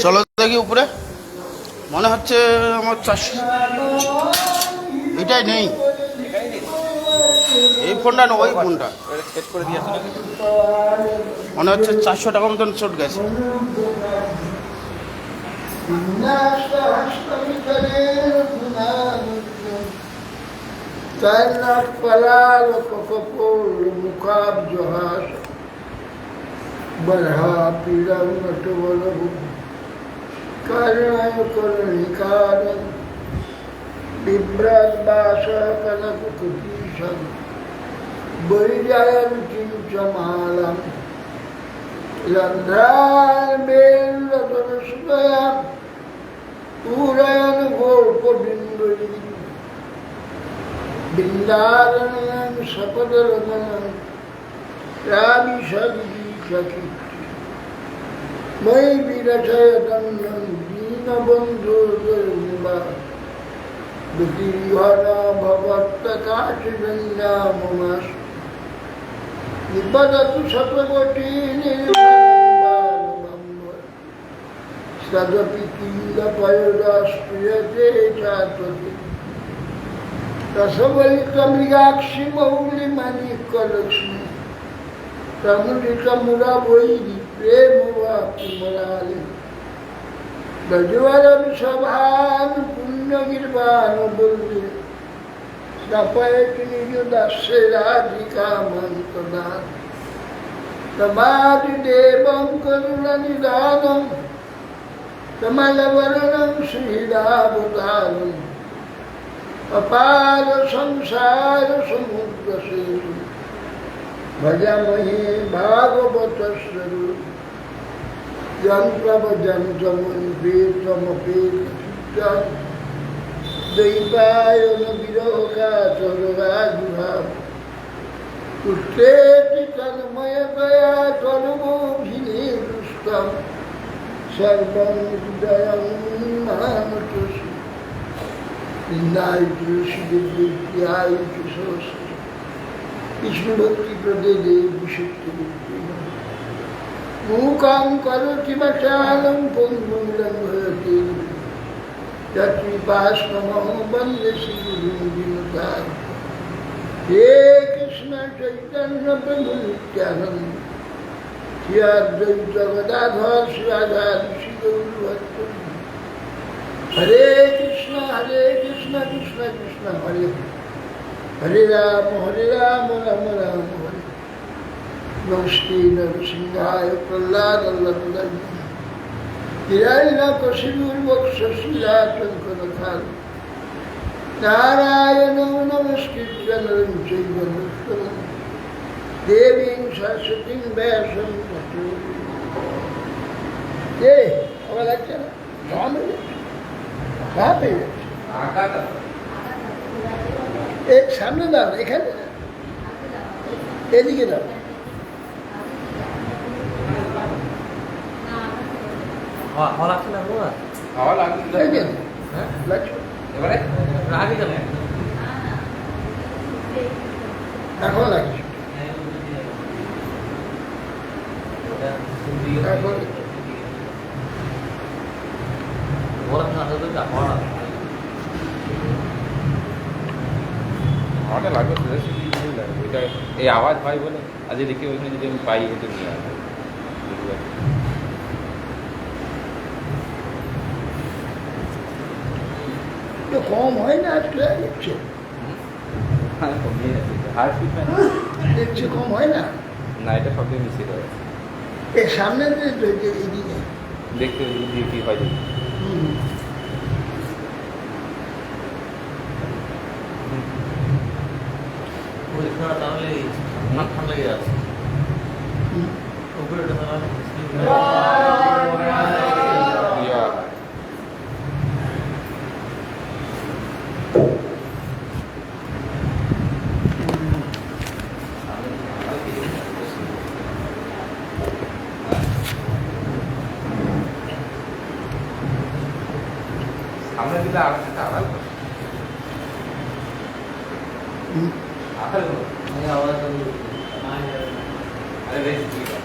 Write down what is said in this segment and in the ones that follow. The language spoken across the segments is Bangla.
চলো দেখি উপরে, মনে হচ্ছে আমার 400, এটাই নেই, এই ফোনটা না, ওই ফোনটা সেট করে দিয়েছে না, মনে হচ্ছে 400 টাকা মতন চট গেছে। बढ़ा पीड़ा नटवल करणाय करणिकार बिभ्रत बास कनक कुटीशम बलिजायन चिंचमालम रंध्रान बेलदन सुदया पूरयन गोप बिंदुरी बिंदारण्यम सपदरमणम रामी सदी सखी मयि विरचय दंडन दीनबंधु दुर्निवा दुतिहरा भवत्तकाचिरन्या ममास निबदतु शतकोटि निर्मलबालमम्बर सदपि किल्लपयोदास्प्रियते चात्वति रसवलितमृगाक्षि मौलिमणिकलक्ष्मी तमुदित मुराबोई प्रेम वाक्यमलाले गजवर विषभान पुण्य गिरवान बुल्ले सपयत निज दास्य राधिका मंत्रदान तमादि देवं करुण निदानम कमलवरणं श्रीरावतारम अपार संसार समुद्र सेतु भजमहे भागवत स्वरूप यंत्रमपेत दैवायन विरह का चरगाजुभाव उत्तेति तन्मय दया तनुमोभिने दुष्टम सर्वं हृदयं मानतोषि निन्दायुषि दिव्यायुषि सोऽस्ति विष्णु भक्ति प्रदे विशुद्धि मूकां करोति वचालं पुंगुं लंघयति यत्कृपास्महो वन्दे श्रीगुरुं विनुताम्। हे कृष्ण चैतन्य प्रभु नित्यानंद श्री अद्वैत गदाधर श्रीराधारि श्रीगौरभक्तवृंद। हरे कृष्ण कृष्ण कृष्ण हरे हरे राम राम राम हरे। नमस्ते नरसिंहाय प्रह्लाद हिरण्यकशिपुर्वक्षशिलाशङ्करधार नारायणं नमस्कृत्य नरं चैव नरोत्तमं देवीं सरस्वतीं व्यासं ततो। ये আবার লাগছে না, জমা হয়ে যাচ্ছে, ভাব হয়ে যাচ্ছে। এই সামনে দাও, এখানে এদিকে দাও। হাওয়া লাগছে না, হাওয়া লাগছে, হ্যাঁ লাগছে। এবারে আগে যাবে, এখন লাগছে, এখন হাওয়াটা লাগবে, এটা এই আওয়াজ হয় বলে আজ দেখি ওইখানে যদি আমি পাই হয়তো নিয়ে আসবো। কম হয় না আজকে দেখছে, দেখছে কম হয় না, না এটা সব দিয়ে মিশিয়ে দেওয়া এর সামনে এদিকে দেখতে দিয়ে কি হয় দেখি। তাহলে মাথা লেগে আছে উপরে আমরা দিলে আর একটা আলাদা आवाज अरे बेस ठीक है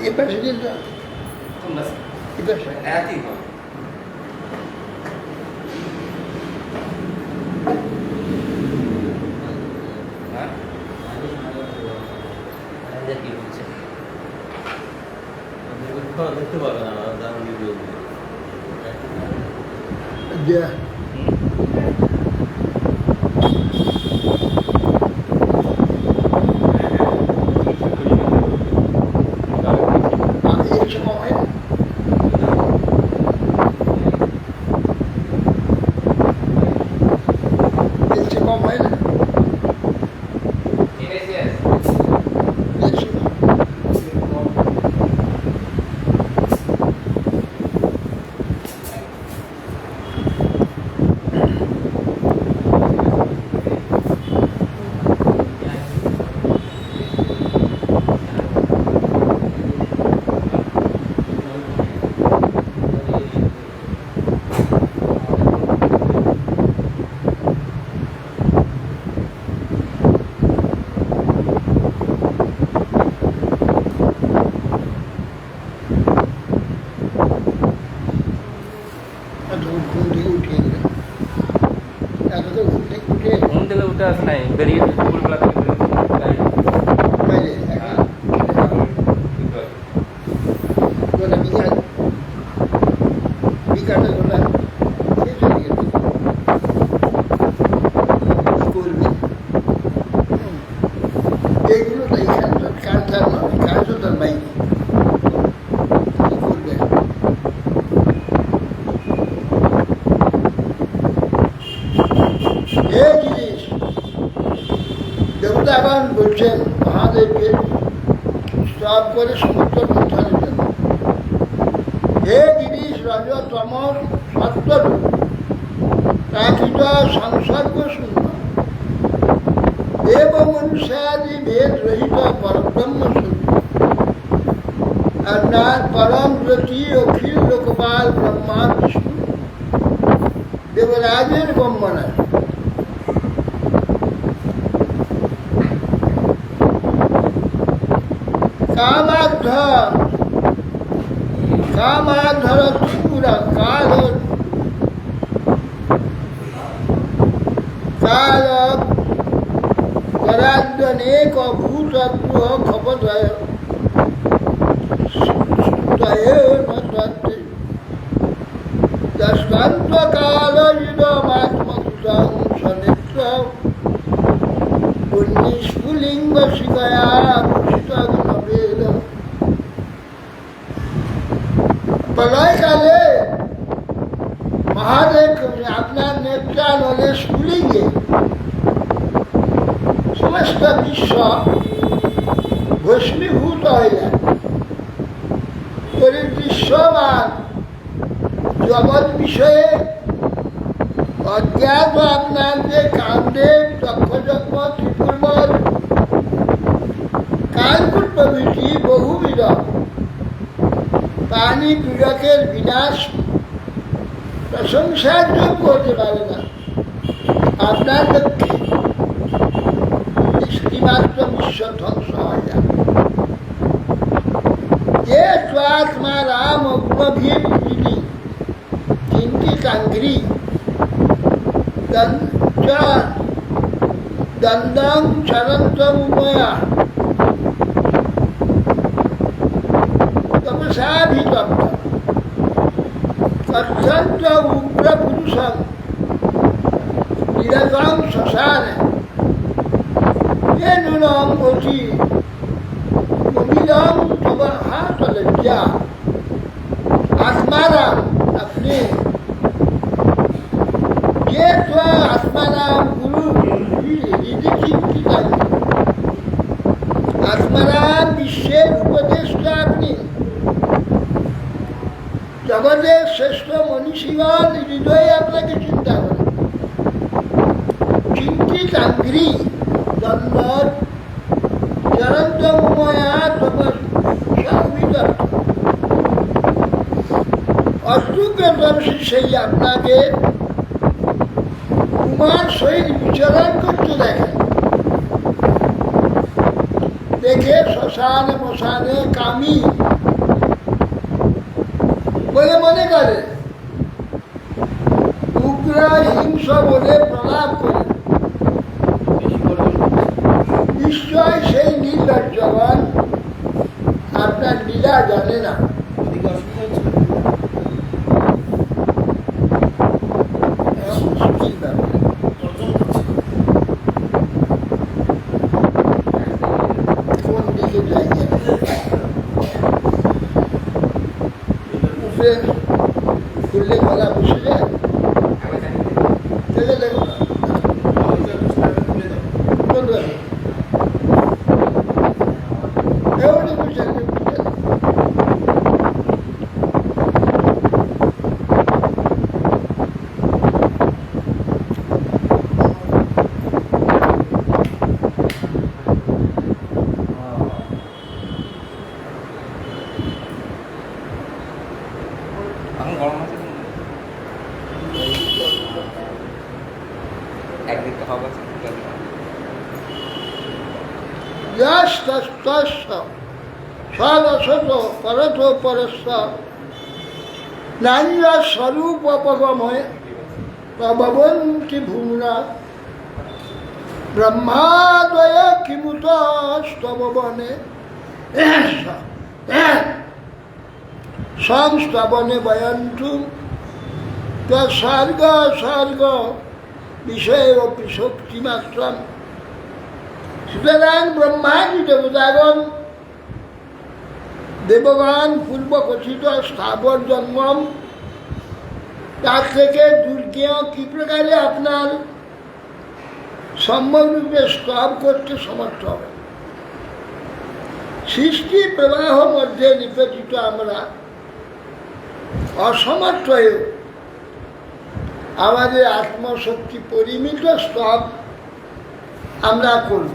ये पैसे दे दो तुम बस इधर से ऐसी हो দেখতে পাবে না দারুণ ভিডিও Yeah. एक समय है एक समय है ना yes yes एक समय घूम থেকে উঠে আসে নাই বেরিয়ে ফুলগুলা থেকে বেরিয়ে এইগুলো তো এখানকার কালচার নয় কালচার বাইরে কি করবে এই জিনিস দেবতাগণ বলছেন মহাদেবকে সব করে সমুদ্র মন্থনের জন্য হে জিনিস রজতম সত্যরূপ প্রাকৃত সংসর্গ শূন্য দেব মনুষ্যাদি ভেদ রহিত পরব্রহ্ম স্বরূপ অর্থাৎ পরম জ্যোতি অখিল লোকপাল ব্রহ্মা বিষ্ণু দেবরাজের ব্রহ্মণা কামাধর ত্রিপুরা কাল পরাজ্ঞনেক ভূতগ্রহ খপদয় দশকাল ইদমাত্মকুতং সনেত্র পুণ্যস্ফুলিঙ্গ শিখয়া ভূষিত নবেদ প্রলয়কালে মহাদেব আপনার নেত্রানলে স্ফুলিঙ্গে সমস্ত বিশ্ব ভস্মীভূত হয়ে যায় দৃশ্যমান জগৎ বিষয়ে অজ্ঞাত আপনার যে কামদেব দক্ষযজ্ঞ ত্রিপুর্বল কালকুট প্রভৃতি বহুবিধ প্রাণী পীড়কের বিনাশ প্রশংসার যোগ্য হতে পারে না আপনার লক্ষ্যে একটিমাত্র বিশ্ব ধ্বংস হয়ে যায় যে স্বাত্মা রাম অগ্নভীম দিদি চিন্তিকাঙ্ঘ্রি দন্দং চরন্তময়া তপসাভিতপ্ত অত্যন্ত উগ্র পুরুষং নিরতং শ্মশানে নুনম অতি অবিলম তব হাত লজ্জা आत्माराम अपने ये तो आत्माराम गुरु आत्माराम विश्वेर उपदेष्टा अपनी जगतेर श्रेष्ठ मनीषीगण हृदय आपनाके चिंता करे चिंतित आंग्री दंडर चरंत मया तपस्या সূর্যদর্শী সেই আপনাকে কুমার সহিত বিচরণ করতে দেখেন, দেখে শ্মশানে মশানে কামি বলে মনে করে, উগ্র হিংস বলে প্রলাপ করে। নিশ্চয় সেই নির্লজ্জবান আপনার লীলা জানে না। ওদিকে অসুবিধা হচ্ছে? মুশকিল ব্যাপার। তর্জন করছে। কোন দিকে যাই উপরে খুললে গলা বসে যায়, দেখে দেখো না খুলে দাও। কোন রকম এমনি বুঝে বুঝে এখন গরম আছে একদিক তো হবে সদশত পরত পরস্ত নারীরা স্বরূপ অপগময় প্রভবন্তি ভূমরা ব্রহ্মাদয় কিমুত স্তবনে সংস্তবনে বয়ন্তু স্বর্গ স্বর্গ বিষয় অপি শক্তিমাত্রম। সুতরাং ব্রহ্মাদি দেবতাগণ দেবগণ পূর্ব কথিত স্থাবর জন্মম তার থেকে দুর্গেয় কি প্রকারে আপনার সম্যকরূপে স্তব করতে সমর্থ হবে। সৃষ্টি প্রবাহ মধ্যে নিপতিত আমরা অসমর্থ হয়েও আমাদের আত্মশক্তি পরিমিত স্তব আমরা করব।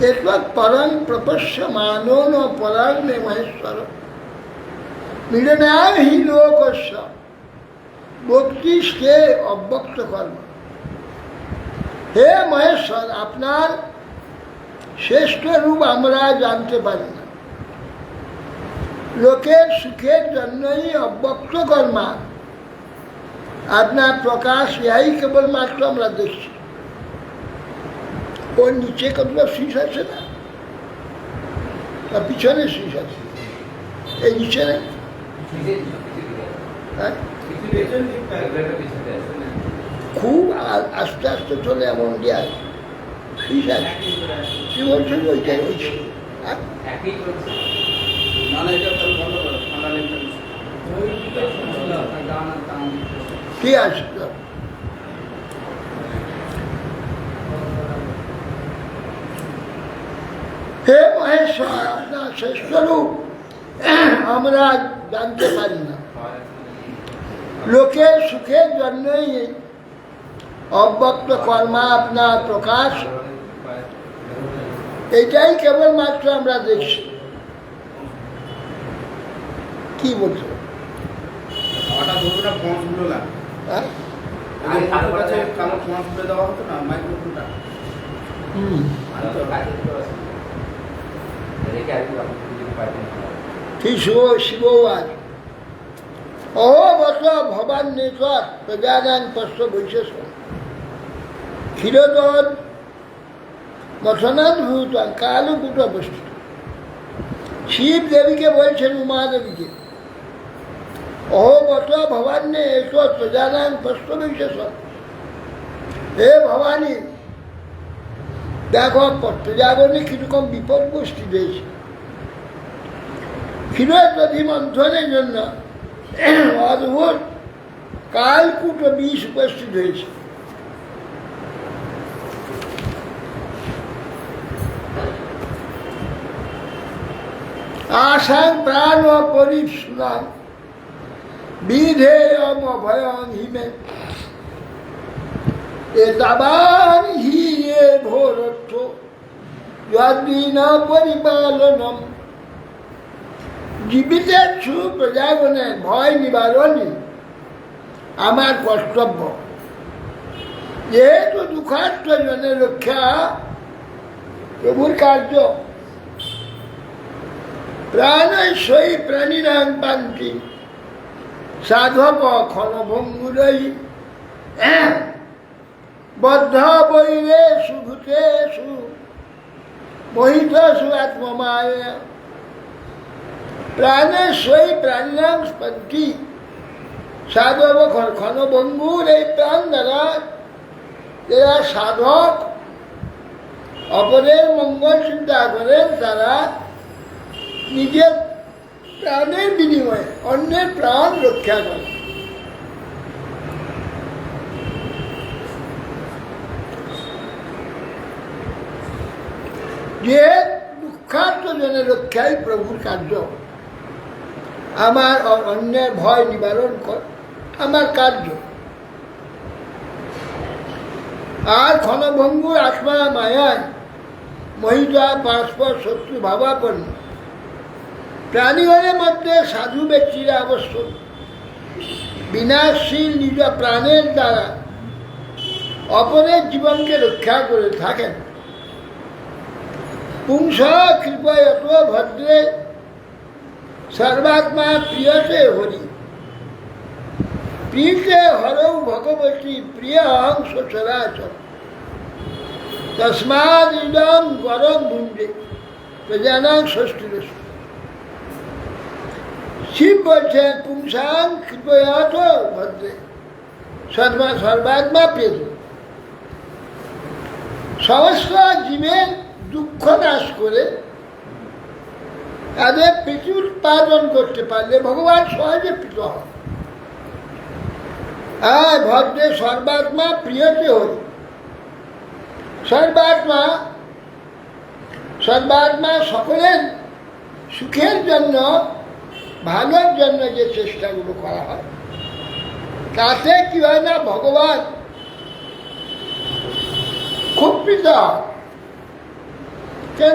এরপর পরং প্রপশ্যমানো ন পরং মে মহেশ্বর মিলনায় হি লোকস্য ভক্তিষ্কে অব্যক্ত কর্ম। হে মহেশ্বর, আপনার শ্রেষ্ঠ রূপ আমরা জানতে পারি না। লোকের সুখের জন্যই অব্যক্ত কর্মা আপনার প্রকাশ, ইহাই কেবলমাত্র আমরা দেখছি। ওর নিচে কতটা শীষ আছে না, তার পিছনে শীষ আছে, এই নিচে নেই। হ্যাঁ, খুব আস্তে আস্তে চলে এমন দিয়ে আছে, শীষ আছে। কি বলছেন? ওইটাই হয়েছে। হ্যাঁ, না না, এটা তাহলে বন্ধ করো, ঠান্ডা লেগে ঠিক আছে। হে মহেশ্বর, আপনার শ্রেষ্ঠ রূপ আমরা জানতে পারি না। লোকের সুখের জন্যই অব্যক্ত কর্মা আপনার প্রকাশ, এইটাই কেবলমাত্র আমরা দেখছি। কি বলছো? হঠাৎ ধরবে না, ফোঁসগুলো লাগে। হ্যাঁ, কালো কাছে কালো ফোঁস করে দেওয়া হতো না মাইক্রোফোনটা। ঠিক শিববাদ অহবত ভবান নেতর প্রজানান পশ্চ বৈশেষ ক্ষীরোদর মথনাদ ভূত কালকূট অবস্থিত। শিব দেবীকে বলছেন, উমা দেবীকে, অহবত ভবান্যে এসো প্রজানান পশ্চ বৈশেষ। হে ভবানী, দেখো প্রজাগণে কিরকম বিপদ গোষ্ঠী রয়েছে। ক্ষীরোদধি মন্থনের জন্য অদ্ভুত কালকূট বিষ উপস্থিত হয়েছে। আসাং প্রাণ পরিশুনাং বিধেয়ম অভয়ং হিমে এতাবান হি এ ভোরর্থ যদ্বিনা পরিপালনম জীবিতের সুপ্রজাগণের ভয় নিবারণই আমার কর্তব্য। যেহেতু দুঃখার্থ জনের রক্ষা প্রভুর কার্য, প্রাণৈ প্রাণীরাং পান্তি সাধক ক্ষণভঙ্গুরৈ বদ্ধ বৈরেষু ভূতেষু মোহিতসু আত্মমায়া। প্রাণেশ্বই প্রাণীরাং পান্তি সাধক ক্ষণভঙ্গুর, এই প্রাণ দ্বারা যারা সাধক অপরের মঙ্গল চিন্তা করেন, তারা নিজের প্রাণের বিনিময়ে অন্যের প্রাণ রক্ষা করে। যে দুঃখার্ত জনের রক্ষাই প্রভুর কার্য, আমার অন্যের ভয় নিবারণ কর আমার কার্য। আর ক্ষণভঙ্গুর আত্মা মায়ায় মহিতা পরস্পর শত্রু ভাবাপন্ন প্রাণীগণের মধ্যে সাধু ব্যক্তিরা আবশ্যক বিনাশশীল নিজ প্রাণের দ্বারা অপরের জীবনকে রক্ষা করে থাকেন। পুংস কৃপয়ত ভদ্রে সর্বাত্মা প্রিয়তে হরি, প্রিয়তে হরৌ ভগবতী প্রিয় অহং সচরাচর তস্মাদ ইদং গরম ভুঞ্জে প্রজানাং ষষ্ঠীরস। শিব বলছেন পুংসাং কৃপয়াত ভদ্রে সর্বাত্মা প্রিয়ত, সমস্ত জীবের দুঃখ নাশ করে তাদের প্রীতি উৎপাদন করতে পারলে ভগবান সহজে প্রীত হয়। আর ভদ্রে সর্বাত্মা প্রিয়তে হরি, সর্বাত্মা সকলের সুখের জন্য, ভালোর জন্য যে চেষ্টাগুলো করা হয়, তাতে কি হয় না, ভগবান খুব প্রীত হয়।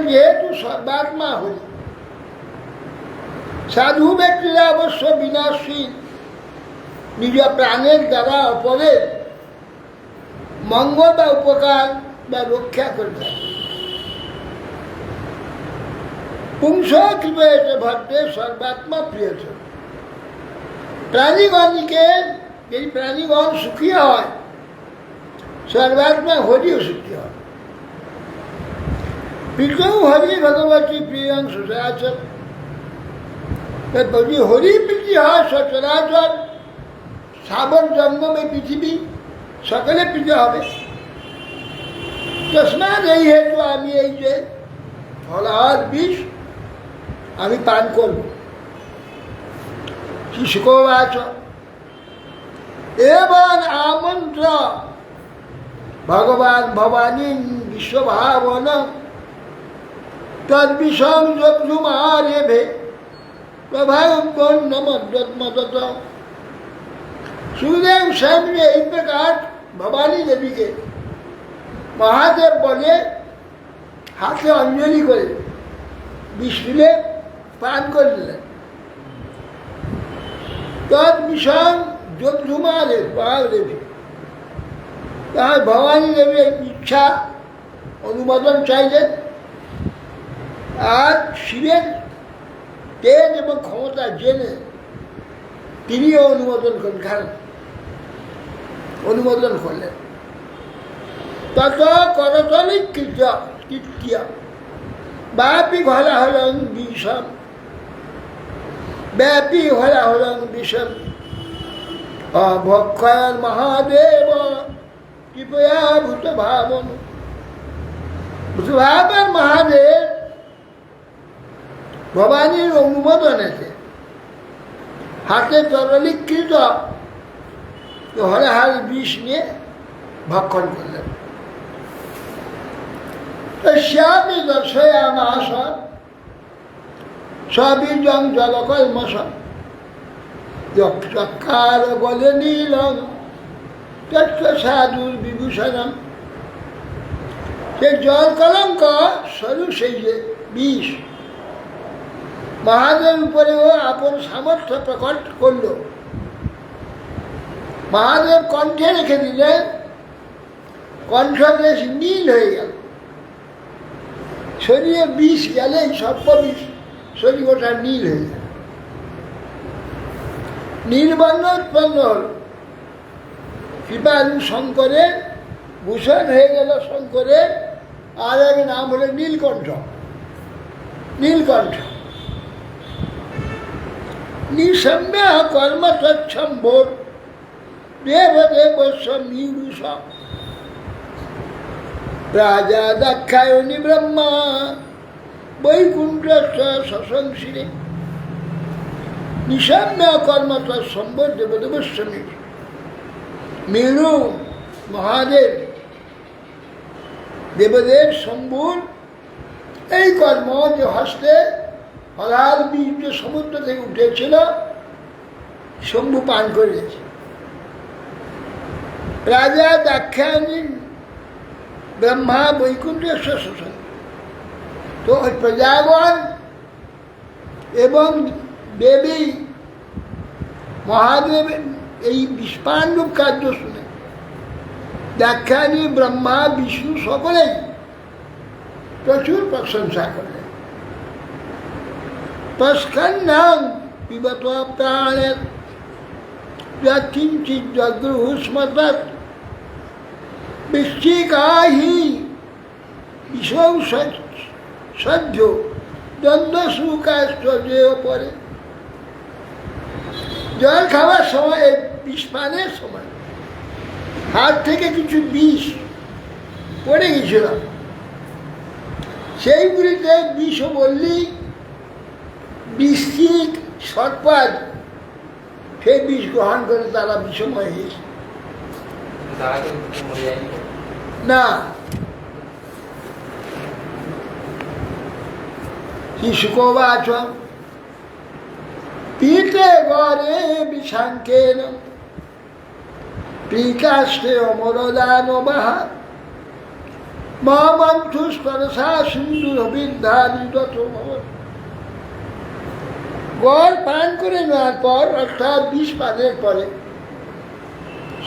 যেহেতু সর্বাত্মা হরি, সাধু ব্যক্তিরা অবশ্য বিনাশীল নিজ প্রাণের দ্বারা অপরের মঙ্গল বা উপকার বা রক্ষা করে থাকে। পুংস কৃপয়তে ভদ্রে সর্বাত্মা প্রিয়ত, প্রাণীগণকে এই প্রাণীগণ সুখী হয়, সর্বাত্মা হরিও সুখী হয়। প্রীতৌ হরি ভগবতী প্রিয়ং সচরাচর, যদি হরি প্রীতি হয় সচরাচর সাবর জঙ্গমে পৃথিবী সকলে প্রীতি হবে। তস্মাৎ এই হেতু আমি এই যে ফলাহার বিষ আমি পান করব। শুকোবাচ এবং আমন্ত্র ভগবান ভবানী বিশ্বভাবন তদ্বিষম যুমারেভে প্রভাবত। সুখদেव সামনে এই প্রকার ভবানী দেবীকে মহাদেব বলে হাতে অঞ্জলি করে বিষ্ণুলে পান করে দিলেন। তদ বিষয় যোগধুমারে দেবী, তার ভবানী দেবীর ইচ্ছা অনুমোদন চাইলেন। আর শিবের তেজ এবং ক্ষমতা জেনে তিনিও অনুমোদন করলেন। তত করতলিক কৃত্য ব্যাপী হলা হলং বিষম, ব্যাপী হলা হলং বিষম অভক্ষয়ন মহাদেব কৃপয়া ভূত ভাবন। ভূতভাবন মহাদেব ভবানীর অনুমোদনেতে হাতে তরলীকৃত হলাহাল বিষ নিয়ে ভক্ষণ করলেন। শ্যামি দর্শয়ামাস সবীজং জলকল্মষম চক্ষার বলে নীলং তত্ত্ব সাধুর বিভূষণম। সে জল কলঙ্ক সরু সেই যে বিষ, মহাদেব উপরেও আপন সামর্থ্য প্রকট করল। মহাদেব কণ্ঠে রেখে দিলেন, কণ্ঠদেশ নীল হয়ে গেল। শরীরে বিষ গেলে সর্প বিষ শরীর ওটা নীল হয়ে গেল, নীলবর্ণ উৎপন্ন হল। কৃপালু শঙ্করের ভূষণ হয়ে গেল শঙ্করের আর এক নাম হলো নীলকণ্ঠ। নীলকণ্ঠ নিঃসম্য কর্ম তৎসম্ভোর দেবদেব সমীরুষ রাজা দাক্ষায়ণী ব্রহ্মা বৈকুণ্ঠ শশংসিরে। নিঃসম্য কর্ম তৎসম্ভোর দেবদেব সমীর মেরু মহাদেব দেবদেব শম্ভুর এই কর্ম যে হস্তে হলাল বীজ যে সমুদ্র থেকে উঠেছিল শম্ভু পান করেছে। রাজা দাক্ষায়ণী ব্রহ্মা বৈকুণ্ঠেশ্বর শোষণ, তো ওই প্রজাগণ এবং দেবী মহাদেবের এই বিস্পান্ডব কার্য শুনে দাক্ষায়ণী ব্রহ্মা বিষ্ণু সকলেই প্রচুর প্রশংসা করলেন। তস্কন্নাং পিবত প্রাণের যৎকিঞ্চিৎ যদ্রুস্মতৎ বৃশ্চিকাহি বিষৌ সহ্য দ্বন্দ্বসুকাশ্চর্যেয় পরে। জল খাওয়ার সময় বিষপানের সময় হাত থেকে কিছু বিষ পড়ে গেছিল, সেইগুলিতে বিষ বললি বৃশ্চিক সর্পাদ সেই বিষ গ্রহণ করে তারা বিষময় হয়েছে। না, শিশুকোবাচ পীতে গরে বিষাঙ্কেন প্রিকাষ্টে অমরদানবাহ মন্থুস্তরসা সিন্ধুর বিদ্ধারিত। গড় পান করে নেওয়ার পর অর্থাৎ বিষ পানের পরে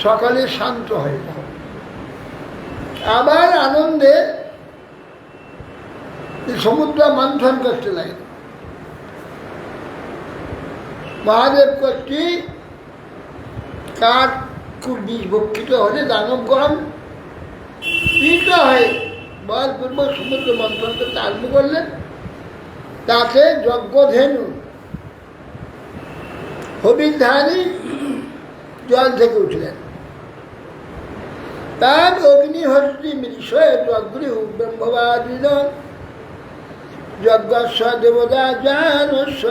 সকালে শান্ত হয়ে যায়, আবার আনন্দে সমুদ্র মন্থন করতে লাগে। মহাদেব কর্তৃক কাঠ খুব বিষ ভক্ষিত হলে দানবগণ পীড়িত হয়ে বলপূর্বক সমুদ্র মন্থন করতে আরম্ভ করলেন। তাতে যজ্ঞধেনু হবিধানী জল থেকে উঠলেন। তার অগ্নিহস্তি মৃষয় যজ্ঞ ব্রহ্মবাদীন যজ্ঞস্ব দেবতা জানস্ব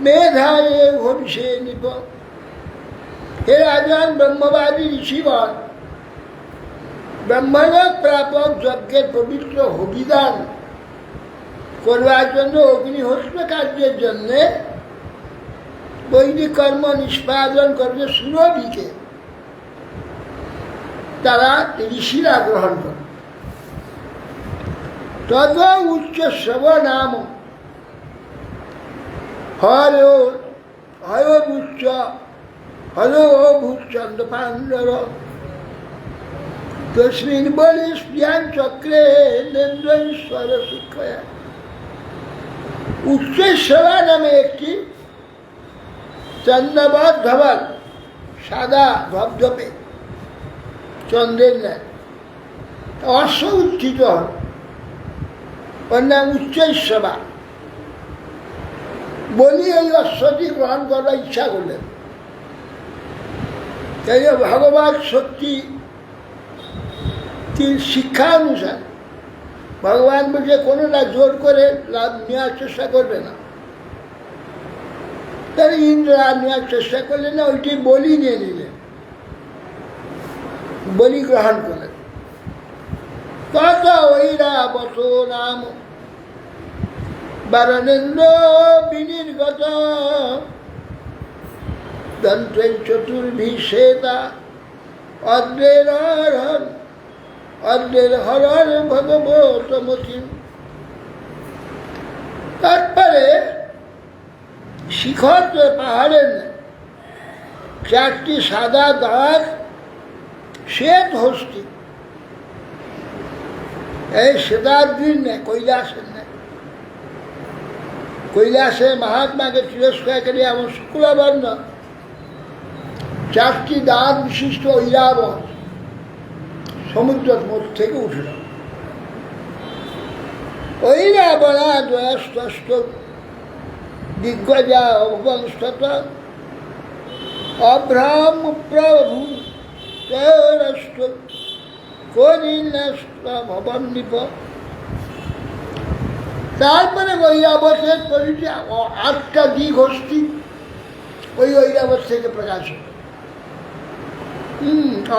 মেধায়ে ভবিষ্যে নিপ। হে রাজন ব্রহ্মবাদী ঋষিগণ, ব্রহ্মলোক প্রাপক যজ্ঞের পবিত্র হবিদান করবার জন্য অগ্নিহোত্র কার্যের জন্যে বৈদিক কর্ম নিষ্পাদন করবে সুরভিকে তারা ঋষিরা গ্রহণ করে। তদ উচ্চ শ্রব নাম হয়োচ্চ হলোভূচন্দ পাণ্ডর তস্মিন বলি স্প্রিয়ান চক্রে নেন্দ্রেশ্বর শিক্ষয়া। উচ্চেশ্বরা নামে একটি চন্দ্রবৎ ধবল সাদা ধবধবে চন্দ্রের ন্যায় অশ্ব উত্থিত হল, ওর নাম উচ্চেশ্বরা। বলি এই অশ্বটি গ্রহণ করার ইচ্ছা করলেন। তাই ভগবান সত্যি শিক্ষা অনুসার ভগবান বলছে কোনোটা জোর করে লাভ নেওয়ার চেষ্টা করবে না। তাহলে ইন্দ্র আর নেওয়ার চেষ্টা করলেন না, ওইটি বলি নিয়ে নিলেন, বলি গ্রহণ করলেন। তত ঐরাবত নাম বারণেন্দ্র বিনির্গত দন্ত্রে চতুর্ভিষেদা অদ্রের হরণ ভগবতমতি। তারপরে শিখর তো পাহাড়ের নেই, চারটি সাদা দাগ, শ্বেত হস্তি। এই শ্বেতাদ্রির নেই, কৈলাসের নেই। কৈলাসে মহাত্মাকে তিরস্কার করে এমন শুক্লবর্ণ চারটি দাঁত বিশিষ্ট ঐরাবত সমুদ্রের মধ্য থেকে উঠল। ঐরাবণা দ্বয়স্তষ্ট দিগ্গজা অভবংশত অভ্রাম প্রভু তৈরষ্ট করিনষ্ট ভবন নিপ। তারপরে ঐরাবতের পরিচয় 8টা দিক হস্তি ওই ঐরাবত থেকে প্রকাশিত।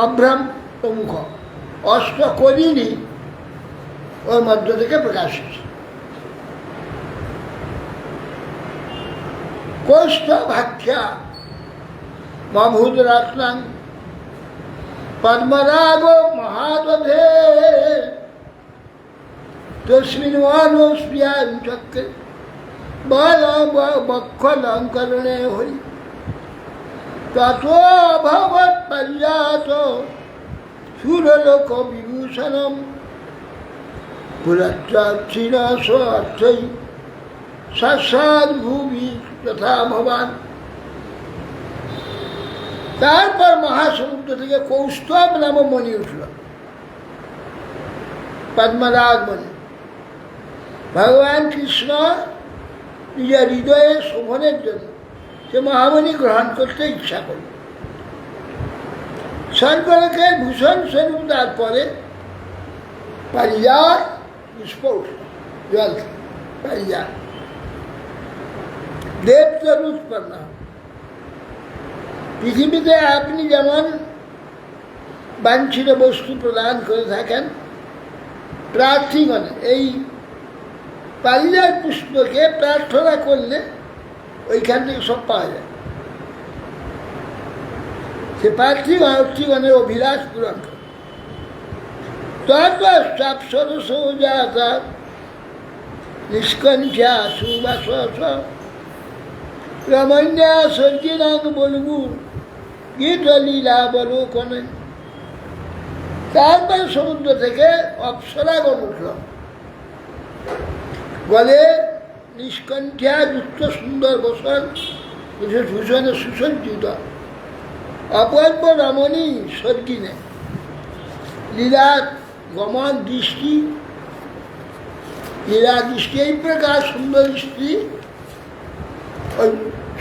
অভ্রাম প্রমুখ 8 করিনি ওর মধ্য থেকে প্রকাশিত। কোষ্ঠ ভাখ্যা মভূত রত্নাং পদ্মরাগ মহাদধে তস্মিন ওয়ানোস্মিয়ান চক্রে বক্ষলঙ্করণে হই ততো ভবৎ পর্যাত সুরলোক বিভূষণম পুরচ্ছীনস অর্থই সাক্ষাৎ ভূমি তথা ভবান। তারপর মহাসমুদ্র থেকে কৌস্তব নাম মণি উঠল, পদ্মরাগ মণি। ভগবান কৃষ্ণ নিজের হৃদয়ে শোভনের জন্য সে মহামণি গ্রহণ করতে ইচ্ছা করল। স্বর্গলোকের ভূষণ স্বরূপ তারপরে পারিজাত পুষ্প উঠল জল থেকে, পারিজাত দেবতর উৎপন্ন। পৃথিবীতে আপনি যেমন বাঞ্ছিত বস্তু প্রদান করে থাকেন, প্রার্থীগণে এই পারিজাত পুষ্পকে প্রার্থনা করলে ওইখান থেকে সব পাওয়া যায়। সে প্রার্থীগণের অভিলাষ পূরণ করে। তারপর সাপসরস জাতা নিষ্কণ্ঠা সুবাস রমণ্যা সর্জিনাং বলবু গীত লীলা বলোকনে। তারপর সমুদ্র থেকে অপ্সরাগণ উঠল, বলে নিষ্কণ্ঠা যুক্ত সুন্দর বসন ভূষণে সুসজ্জিত অপূর্ব রমণী স্বর্গিনে লীলা গমন দৃষ্টি, লীলা দৃষ্টি এই প্রকার সুন্দর স্ত্রী ওই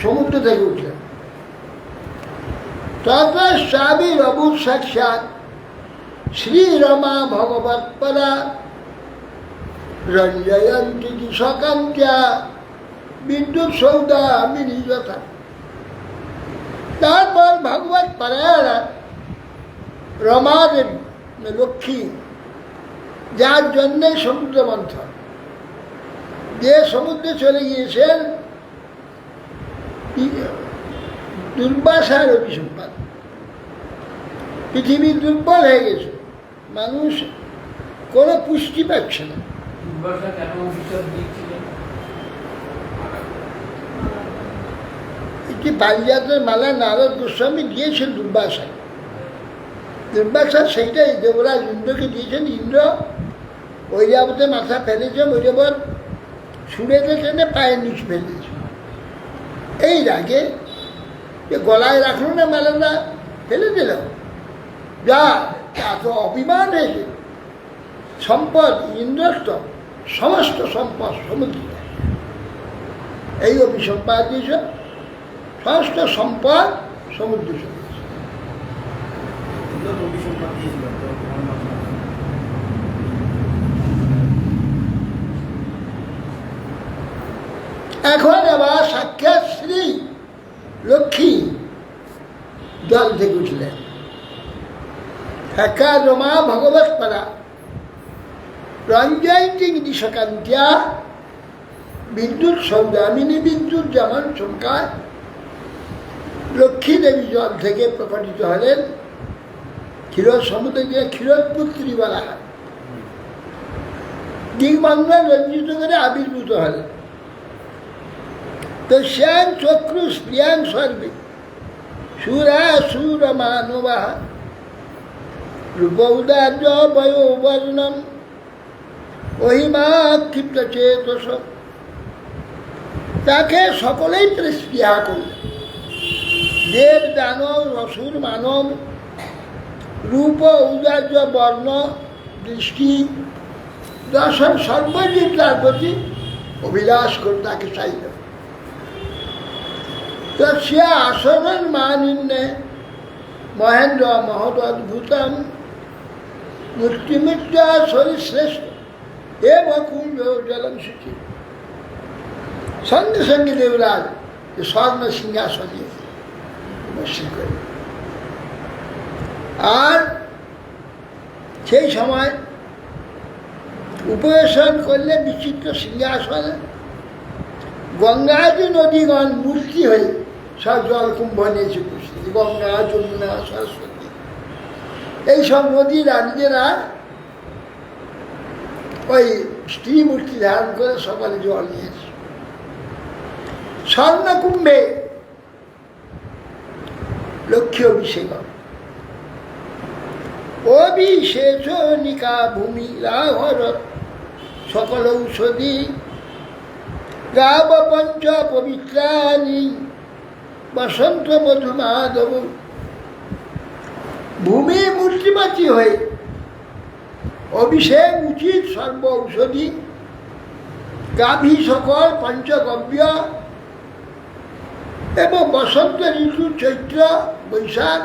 সমুদ্র থেকে উঠলেন। তারপর স্বামী রবু সাক্ষাৎ শ্রীরমা ভগবৎপরা রঞ্জয়ন্তী দিশকান্ত্যা বিদ্যুৎ সৌদামিনী যথা। তারপর ভগবত পারায়ণা রমা দেবী লক্ষ্মী, যার জন্যে সমুদ্র মন্থন, যে সমুদ্রে চলে গিয়েছেন দুর্বাসার অভিসম্পাদ। পৃথিবী দুর্বল হয়ে গেছে, মানুষ কোনো পুষ্টি পাচ্ছে না। একটি পারিজাতের মালা নারদ গোস্বামী দিয়েছেন দুর্বাসা। দুর্বাসা সেইটাই দেবরাজ ইন্দ্রকে দিয়েছেন। ইন্দ্র ঐরাবতে মাথা ফেলেছেন, ঐরাবত ছুঁড়েতে টেনে পায়ের নিচ ফেলেছে। এই রাগে যে গলায় রাখলো না মালাটা, ফেলে দিল। যা এত অভিমান হয়েছে, সম্পদ ইন্দ্রস্থ সমস্ত সম্পদ সমুদ্র, এই অভিসম্পাদ দিয়েছে, সমস্ত সম্পদ সমুদ্র চলেছে। এখন আবার সাক্ষাৎ শ্রী লক্ষ্মী জল থেকে উঠলেন। একা রমা ভগবত পারা রঞ্জয়ন্তী দিশকান্ত্যা বিদ্যুৎ সৌদামিনী, বিদ্যুৎ যেমন চমকায়, লক্ষ্মী দেবী জল থেকে প্রকটিত হলেন। ক্ষীর সমুদ্রকে ক্ষীরোৎপুত্রী বলা হয়। দিগমঙ্গল রঞ্জিত করে আবির্ভূত হলেন। তস্যাং চক্রুষ প্রিয়াং সর্বে সুরাসুর মানবা রূপৌদার্য বয়োবর্ণম অহিমা ক্ষিপ্ত চেতস। তাকে সকলেই স্পৃহা করলেন, দেব দানব অসুর মানব, রূপ ঔদার্য বর্ণ দৃষ্টি দর্শন সর্বজীব তার প্রতি অভিলাষ করে তাকে চাইল। তস্য আসনের মানিন্যে মহেন্দ্র মহৎ অদ্ভুতম মূর্তিমিত্র সরিশ্রেষ্ঠ এ বকুঞ্জ জলম সূচি। সঙ্গে সঙ্গে দেবরাজ স্বর্ণ সিংহাসনে বসে করে, আর সেই সময় উপবেশন করলে বিচিত্র সিংহাসনে গঙ্গাজি নদীগণ মূর্তি হয়ে সব জলকুম্ভ নিয়েছে উপস্থিত। গঙ্গা, যমুনা, সরস্বতী এইসব নদী রানীরা ওই স্ত্রী মূর্তি ধারণ করে সকালে জল নিয়েছে। স্বর্ণকুম্ভে লক্ষ্মী অভিষেক, অভিষেচনিকা ভূমি রাহর সকল ঔষধি গাব পঞ্চ পবিত্রানি বসন্ত মধুমাধব। ভূমি মূর্তিমাতি হয়ে অভিষেক উচিত সর্ব ঔষধি, গাভী সকল পঞ্চগব্য এবং বসন্ত ঋতু চৈত্র বৈশাখ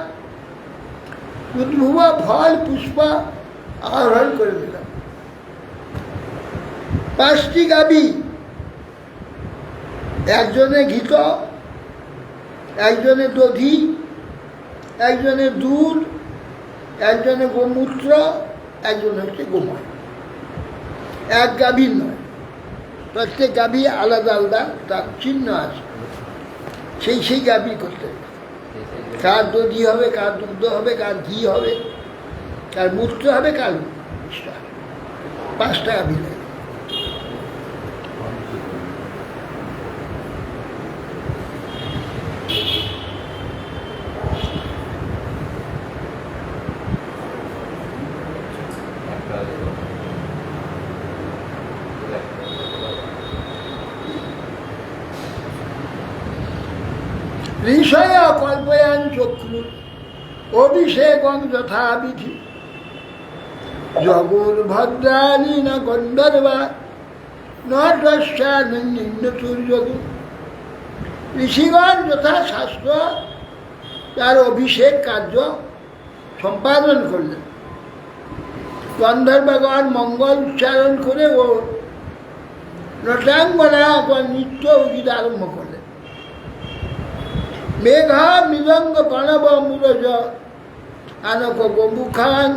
উদ্ভব ফল পুষ্প আহরণ করে দিলাম। 5টি গাভী, একজনে ঘৃত, একজনে দধি, একজনে দুধ, একজনে গোমূত্র, একজন হচ্ছে গোময়। এক গাভীর নয়, প্রত্যেক গাভী আলাদা আলাদা তার চিহ্ন আছে, সেই গাভী করতে হবে। কার দধি হবে, কার দুগ্ধ হবে, কার ঘি হবে, কার মূত্র হবে, কার 5টা গাভী লাগে। ঋষয় কল্পয়ান চক্ষু অভিষেকং যথাবিধি জগুর ভদ্রাণী না গন্ধর্বা নৃন্যতুর্যগু। ঋষিগণ যথাশাস্ত্র তার অভিষেক কার্য সম্পাদন করলেন। গন্ধর্বগণ মঙ্গল উচ্চারণ করে ও নটাঙ্গনা নৃত্য গীত আরম্ভ করলেন। মেঘা মৃদঙ্গ প্রণব মূরজ আনক গোমুখান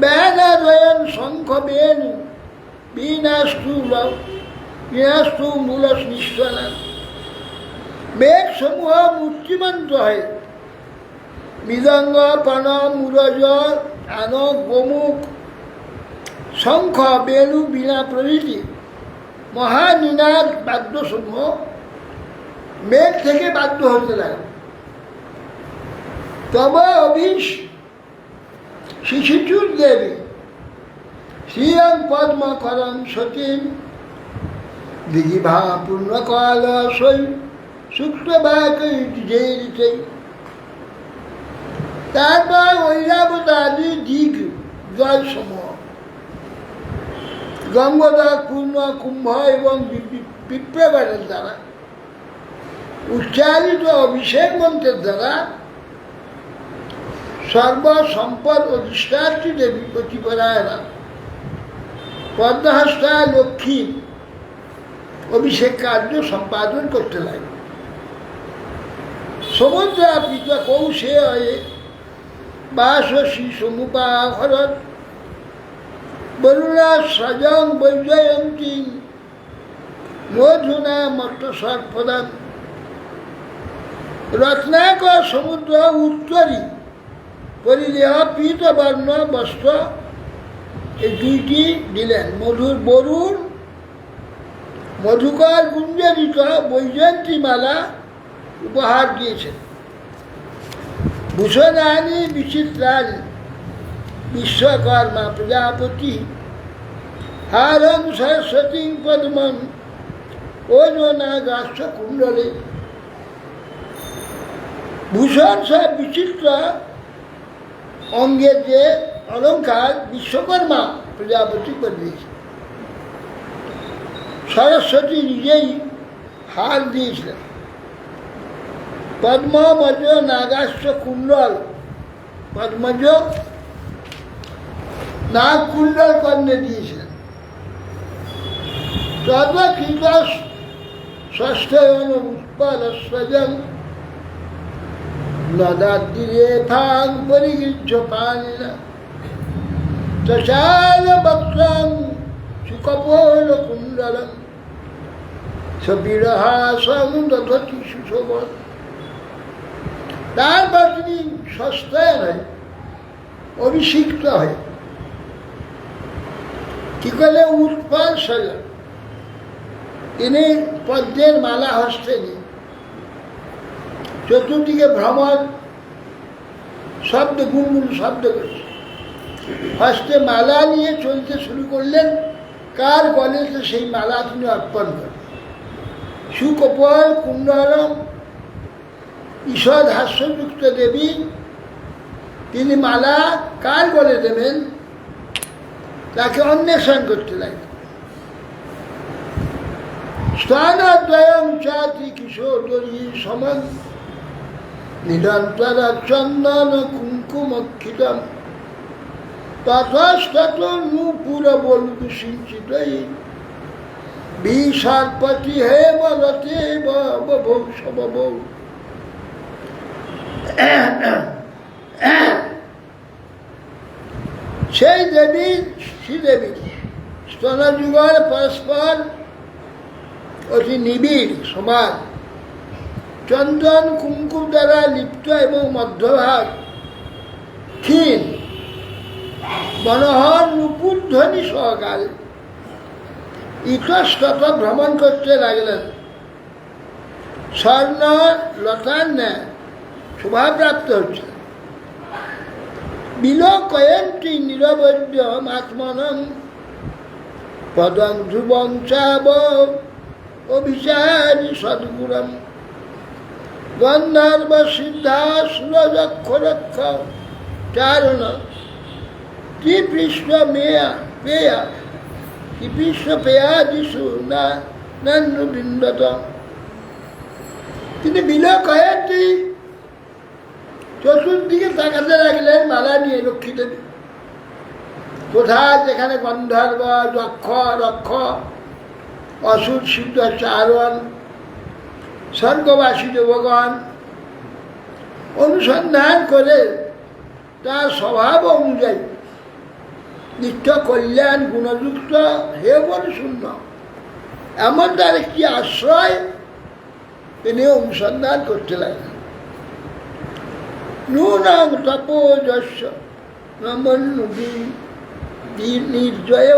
ব্যানয়ন শঙ্খ বেন বিনাস্তু মূল নিঃসনান। মেঘ সমূহ মূর্তিমন্ত হয়, মৃদঙ্গ প্রণব মূরজ আনক গোমুখ শঙ্খ বেণু বীণা প্রভৃতি মহানিনাদ বাদ্যসমূহ মেঘ থেকে বাধ্য হতে লাগে। তবে অভিষ শিশুচুর দেবী শ্রিয়ং পদ্মকরং সতীম দিঘিভা পূর্ণকাল সৈ শুক্রবাকৈরিতে। তারপর ঐরাবতাদি দিঘ জল সমূহ গঙ্গোদক, পূর্ণ, কুম্ভ এবং বিপ্রবারের দ্বারা উচ্চারিত অভিষেক মন্ত্রের দ্বারা সর্বসম্পদ অধিষ্ঠাত্রী দেবী প্রতিপরায়ণা পদ্মহস্তা লক্ষ্মী অভিষেক কার্য সম্পাদন করতে লাগে। সমুদ্র পিতা কৌশে হয়ে বাসী সমুপাহরত বরুণা সজং বৈজয়ন্তী মধুনা মট্ট সর্পদান। রত্নাকর সমুদ্র উত্তরী পরিদেহ পীতবর্ণ বস্ত্র এই 2টি দিলেন। মধুর বরুণ মধুকর গুঞ্জরিত বৈজয়ন্তী মালা উপহার দিয়েছেন। ভূষণানি বিচিত্রানি বিশ্বকর্মা প্রজাপতি হারং সরস্বতী পদ্মম ওজনাগাস্য কুণ্ডলে। ভূষণ সব বিচিত্র অঙ্গের যে অলঙ্কার বিশ্বকর্মা প্রজাপতি করে দিয়েছে। সরস্বতী নিজেই হার দিয়েছিলেন। পদ্মজ নাগাস্য কুণ্ডল, পদ্মজ নাগ কুণ্ডল কর্ণে দিয়েছিলেন। তদকৃত ষষ্ঠয়ন উৎপল সজল নদাদ্দিরে ফাং পরিগৃহ্য পানিনা চচাল বক্রং সুকপোল কুণ্ডলম সবিরহাসং দধতি সুশোভন। তারপর তিনি সস্তায় হয়, অভিষিক্ত হয়। কি করে? উৎপল সজল, তিনি পদ্মের মালা হস্তে নিয়ে চতুর্দিকে ভ্রমণ, শব্দ গুনগুন শব্দ করছে, হস্তে মালা নিয়ে চলতে শুরু করলেন। কার গলেতে সেই মালা তিনি অর্পণ করেন। সুকপল কুণ্ডলম, ঈষৎ হাস্যযুক্ত দেবী, তিনি মালা কার গলে দেবেন তাকে অন্বেষণ করতে লাগলেন। স্থানদ্বয়ং চাতি কিশোরী সমন নিরন্তর চন্দন কুঙ্কুমক্ষিতম ততস্তত নূপুর বলু সিঞ্চিত বিসর্পতি হে বলতে ববৌ সববৌ। সেই দেবী শ্রীদেবী স্তনযুগল পরস্পর অতি নিবিড় সমান, চন্দন কুঙ্কুম দ্বারা লিপ্ত এবং মধ্যভাগ ক্ষীণ মনোহর নুপুর ধ্বনি সহকারে ইতস্তত ভ্রমণ করতে লাগলেন। স্বর্ণ লতার ন্যায় শোভাপ্রাপ্ত হচ্ছে। বিলোকয়ন্তি নিরবধ্য আত্মনং পদং ধ্রুবং চাব অভিচারী সদ্গুরম গন্ধর্ব সিদ্ধাসুরক্ষরক্ষ চারণ ত্রিপৃষ্ঠ মেয়া পেয়া ত্রিপৃষ্ঠ পেয়াদিষু না নন্দবৃন্দত। তিনি বিলোকয়ন্তি চতুর্দিকে তাকাতে লাগলেন মালা নিয়ে লক্ষ্মী দেবী। কোথায় যেখানে গন্ধর্ব যক্ষ রক্ষ অসুর সিদ্ধ চারণ স্বর্গবাসী দেবগণ অনুসন্ধান করে তার স্বভাব অনুযায়ী নিত্য কল্যাণ গুণযুক্ত হে বলে শূন্য এমন তার একটি আশ্রয় তিনি অনুসন্ধান করতে লাগলেন। নূনং তপোযস্য নমন্যু নির্জয়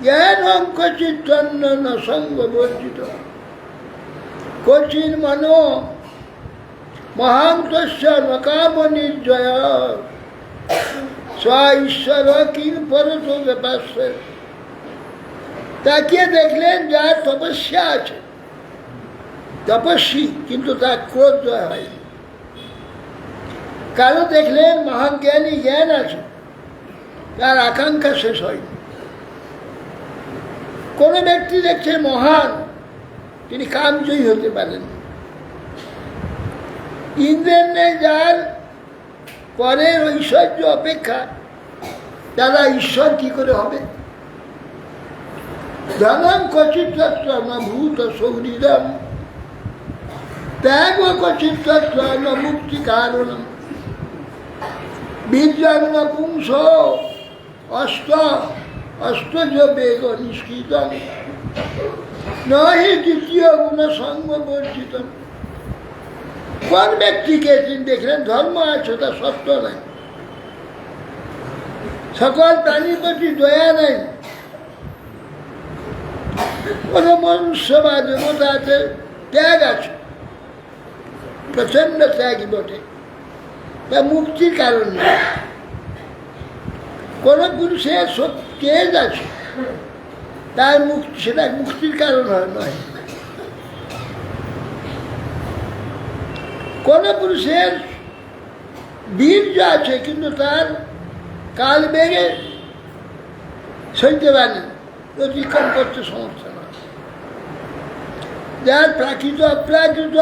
জ্ঞানং ক্বচিৎ তন্ন ন সঙ্গবর্জিত ক্বচিন মনো মহান্তস্য নকাম নির্জয় স্ব ঈশ্বর কিং পরত ব্যাপাস্য। তাকিয়ে দেখলেন যার তপস্যা আছে, তপস্বী, কিন্তু তার ক্রোধ জয় হয়নি। কারো দেখলেন মহাজ্ঞানী, জ্ঞান আছে, তার আকাঙ্ক্ষা শেষ হয়নি। কোনো ব্যক্তি দেখছে মহান, তিনি কামজয়ী হতে পারেন। ইন্দ্রের নেই যার পরের ঐশ্বর্য অপেক্ষা তারা ঈশ্বর কি করে হবে? ধনং ক্বচিৎ তত্র ন ভূত সৌহৃদম ত্যাগ ক্বচিৎ তত্র ন মুক্তি কারণম বীর্যং ন পুংস অষ্টজ বেগ নিষ্কৃতম নহি দ্বিতীয় গুণ সঙ্গ বর্জিত। কোন ব্যক্তিকে তিনি দেখলেন ধর্ম আছে, তা সত্য নাই, সকল প্রাণীর প্রতি দয়া নেই, কোনো মনুষ্য বা দেবতাতে ত্যাগ আছে, প্রচন্ড ত্যাগই বটে, তা মুক্তির কারণ নেই। কোন পুরুষের তেজ আছে, তার মুক্তি, সেটা মুক্তির কারণ নয়। কোন পুরুষের বীর্য আছে, কিন্তু তার কাল বেগে সইতে পারে, অতিক্রম করতে সমস্যা নয়। যার প্রাকৃত অপ্রাকৃত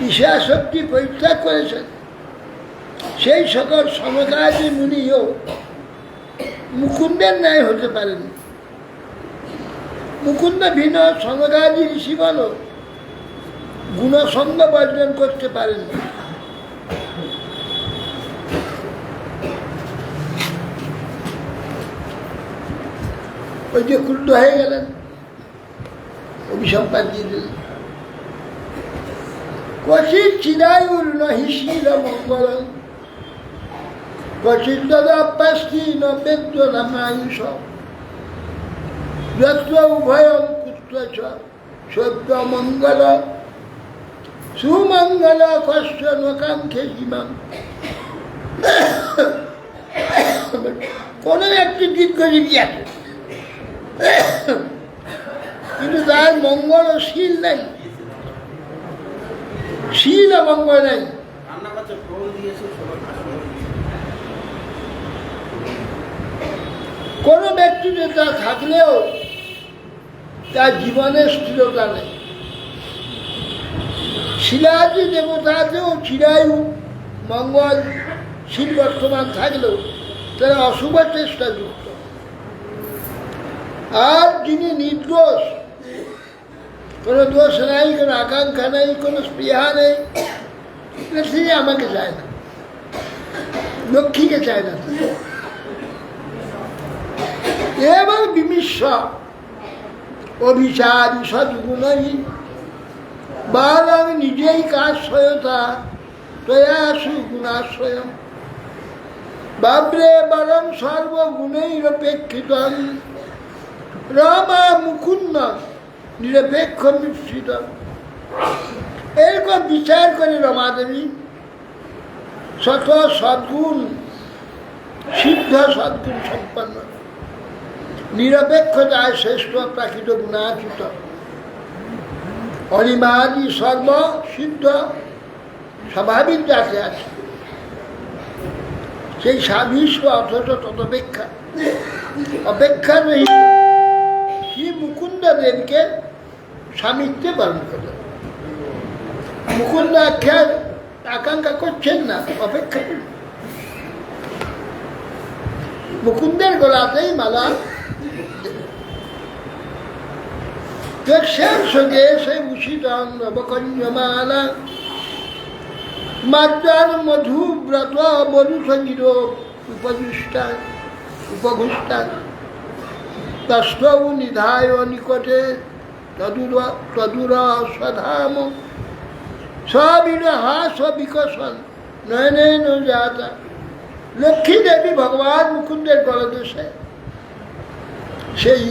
ঈশাশক্তি পরিত্যাগ করেছেন, সেই সকল সমকাজী মুনিও মুকুন্দের ন্যায় হতে পারেন। মুকুন্দ ভিন্ন সমকাজী ঋষিগণ গুণসঙ্গ বর্জন করতে পারেন। ওই যে ক্রুদ্ধ হয়ে গেলেন, অভিসম্পাদ দিয়ে দিলেন, ক্বচিৎ চিরায়ুর নহি শীল মঙ্গলং, ক্বচিৎ তদাপ্যাস্তি ন বেদ্য নামায়ুষ, যত্র উভয়ং কুত্র চ সত্য মঙ্গল, সুমঙ্গল কষ্ট ন কাঙ্ক্ষে জীবন। কোনো একটি দীর্ঘজীবী আছে, কিন্তু তার মঙ্গলশীল নেই, শীল মঙ্গল নেই। কোন ব্যক্তিতে তা থাকলেও তার জীবনে স্থিরতা নেই। শিলাদি দেবতাতেও চিরায়ু মঙ্গলশীল বর্তমান থাকলেও তারা অশুভ চেষ্টা যুক্ত। আর যিনি নির্দোষ, কোনো দোষ নাই, কোনো আকাঙ্ক্ষা নেই, কোনো স্পৃহা নেই, তিনি আমাকে চায় না, লক্ষ্মীকে চায় না। এবং বিমিশ্র অভিচারী সদ্গুণই বারং নিজেই কাশ্রয়তা তয়াসু গুণাশ্রয়, বাবরে বরং সর্বগুণৈরপেক্ষিত রমা মুকুন্দ নিরপেক্ষ মিশ্রিত। এরকম বিচার করে রমাদেবী শত সদ্গুণ, সিদ্ধ সদ্গুণ সম্পন্ন, নিরপেক্ষতায় শ্রেষ্ঠ প্রাকৃত গুণাচিত, অনিমাদি সর্ব সিদ্ধ স্বাভাবিক যাতে আছে, সেই সাবিষ্য অথচ তদপেক্ষা অপেক্ষা রহিত শ্রী মুকুন্দ দেবকে স্বামিত্বে পালন করে। মুকুন্দ আখ্যার আকাঙ্ক্ষা করছেন না, অপেক্ষা করছেন। মুকুন্দের গলাতেই মালা, দক্ষার সঙ্গে সেই উষিতং নবকঞ্জমালা, মাদ্রার মধু ব্রত বরু সঙ্গীত উপঘুষ্টান তস্তৌ নিধায় নিকটে তদুর স্বধাম, সবিনহাস বিকশন নয়নেন জাতা। লক্ষ্মী দেবী ভগবান মুকুন্দের গলদেশে সেই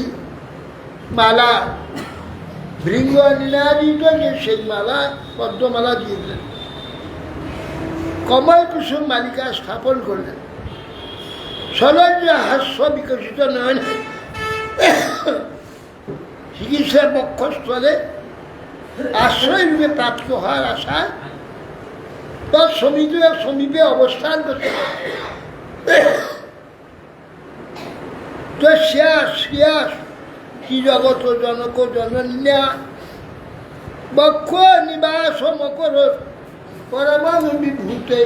মালা, ভৃঙ্গ নিনাদিত যে সেই মালা, পদ্মমালা দিয়ে দিলেন, কমল কুসুম মালিকা স্থাপন করলেন। সলজ্জ হাস্য বিকশিত নয়ন চিকিৎসার বক্ষস্থলে আশ্রয় রূপে প্রাপ্ত হওয়ার আশায় তার সমীপে অবস্থান করতে। কি জগত জনক জনন্যা বক্ষ নিবাস মকর পরমাং বিভূতে,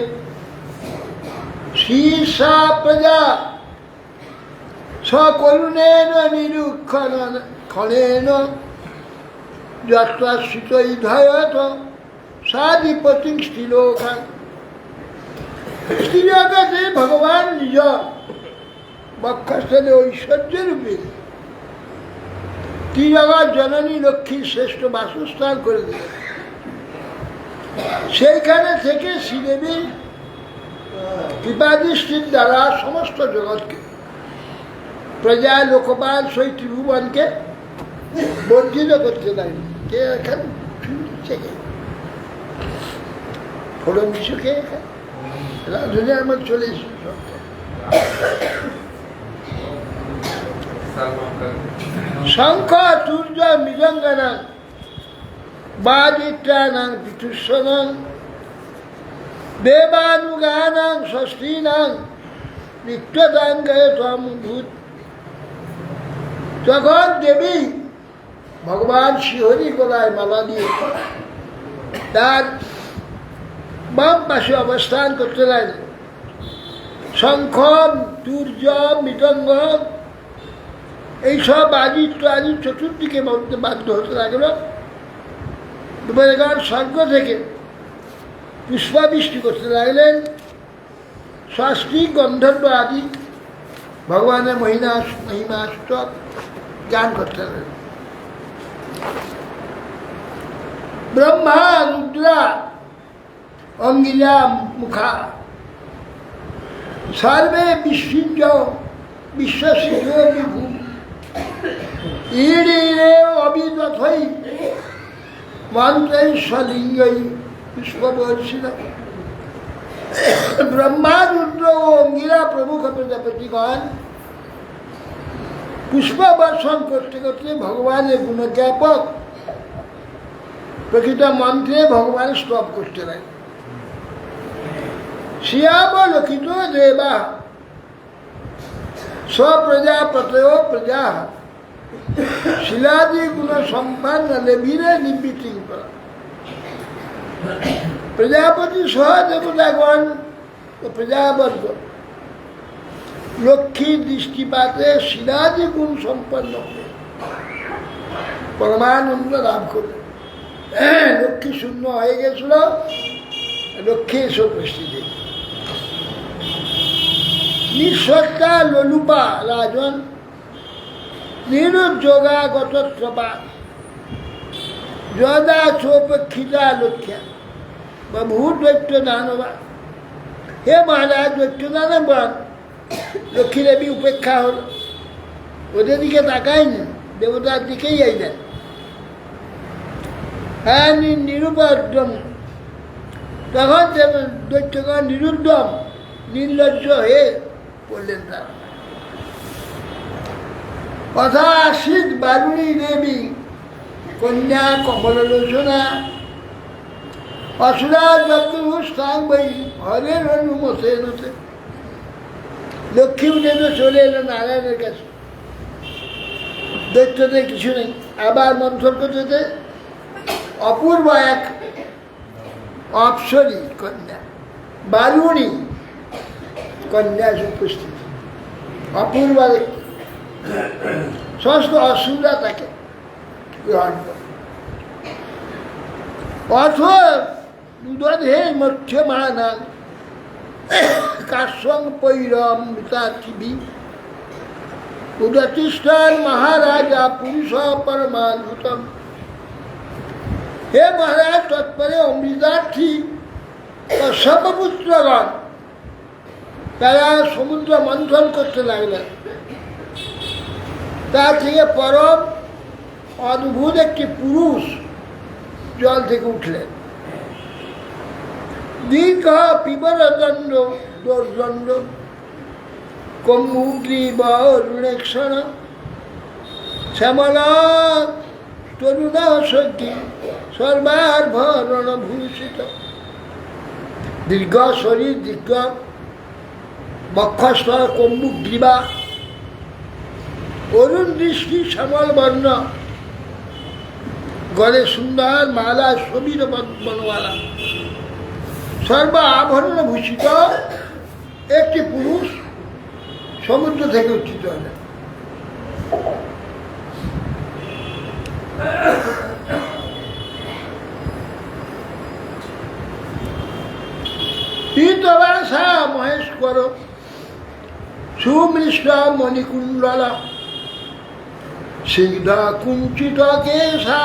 শ্রীসা প্রজা সকরুণেন নিরুক্ষণ ক্ষণেন যত্রাশ্রিত ইধয়ত সাধিপতি স্ত্রীলোকা। স্ত্রীলোকাতে ভগবান নিজ বক্ষস্থলে ঐশ্বর্য রূপে ত্রিজগৎ জননী লক্ষ্মীর শ্রেষ্ঠ বাসস্থান করে দিলেন। সেইখানে থেকে শ্রীদেবী কৃপাদৃষ্টির দ্বারা সমস্ত জগৎকে, প্রজা লোকপাল সেই ত্রিভুবনকে বর্জিত করতে লাগলো। কে এখানে ফোড়ন কিছু খেয়ে খায়, রাধুনি আমার চলে এসেছে সব। শঙ্খ সূর্য মৃদঙ্গানাং বাদিত্রানাং পিতুস্বনাং দেবানুগানাং ষষ্ঠীনাং নিত্যদাঙ্গায় তমভূত। যখন দেবী ভগবান শ্রীহরি গলায় মালা দিয়ে তার বাম পাশে অবস্থান করতে লাগল, শঙ্খ সূর্য মৃদঙ্গ এইসব আদিত্য আদি চতুর্দিকে বলতে বাধ্য হতে লাগলো। দুপুরের স্বর্গ থেকে পুষ্পাবৃষ্টি করতে লাগলেন, শাস্ত্রী গন্ধর্ব আদি ভগবানের মহিমাষ্টক গান করতে লাগলেন। ব্রহ্মা রুদ্রা অঙ্গিলা মুখা সর্বে বিশ্বঞ্জ বিশ্বসিদ্ধ বিভূ ইড়ে অবিদথৈ মন্ত্রৈ স্বলিঙ্গৈ পুষ্পবর্ষিণ। ব্রহ্মা রুদ্র ও অঙ্গিরা প্রমুখ প্রজাপতিগণ পুষ্প বর্ষণ করতে করতে ভগবানের গুণজ্ঞাপক প্রকৃত মন্ত্রে ভগবান স্তব করতে লাগে। শ্রিয়াবলোকিত দেবা স্বপ্রজাপতয় প্রজা শিলাদি গুণ সম্পন্ন লেভিরে নিবৃত্তি করা। প্রজাপতি সহ দেবতাগণ ও প্রজাবর্গ লক্ষ্মীর দৃষ্টিপাতে শিলাদি গুণ সম্পন্ন হয়ে পরমানন্দ লাভ করবে। লক্ষ্মী শূন্য হয়ে গেছিল, লক্ষ্মী এসব উপস্থিত। নিঃসত্তা ললুপা রাজন নিরুদ্যোগাগত প্রভা যদা চোপক্ষিতা লক্ষ্যা বা ভূত দৈত্য দানবা। হে মহারাজ, দৈত্য দানবান লক্ষ্মী দেবী উপেক্ষা হল, ওদের দিকে তাকাই না, দেবতার দিকেই আইলেন। হ্যাঁ নিরুপদ্যম, তখন দৈত্যগণ নিরুদ্যম নির্লজ্জ হয়ে পড়লেন। তার কথা আসিত বারুণী দেবী কন্যা কমললোচনা অসুরা যজ্ঞস্থান বই হরের অনুমতে নতে। লক্ষ্মী উঠে তো চলে এলো নারায়ণের কাছে, দৈত্যদের কিছু নেই। আবার মন্থন করতে অপূর্ব এক অপ্সরী কন্যা বারুণী কন্যা উপস্থিত, অপূর্ব সমস্ত অসুরা তাকে গ্রহণ করে। অথ দুদধে মধ্যমানাং কাশ্যং পৈরমৃতাথিবি উদতিষ্ঠান মহারাজা পুরুষ পরমাদ্ভুতম। হে মহারাজ, তৎপরে অমৃতার্থী সর্বপুত্রগণ তারা সমুদ্র মন্থন করতে লাগলেন। তা থেকে পরম অদ্ভুত একটি পুরুষ জল থেকে উঠলেন। দীর্ঘ পিবরদণ্ড দোর্দণ্ড কম্বুগ্রীব অরুণেক্ষণ শ্যামলা তরুণা সজ্ঞী সর্বার্ভরণ ভূষিত। দীর্ঘ শরীর, দীর্ঘ বক্ষস্থ, কম্বুগ্রীবা, অরুণ দৃষ্টি, শ্যামল বর্ণ, গলে সুন্দর মালা, শোভিত বনমালা, সর্ব আভরণ ভূষিত একটি পুরুষ সমুদ্র থেকে উত্থিত হলেন। পীতবাসা মহেশ্বর সুমৃষ্ট মণিকুণ্ডল সিদ্ধ কুঞ্চিত কেশা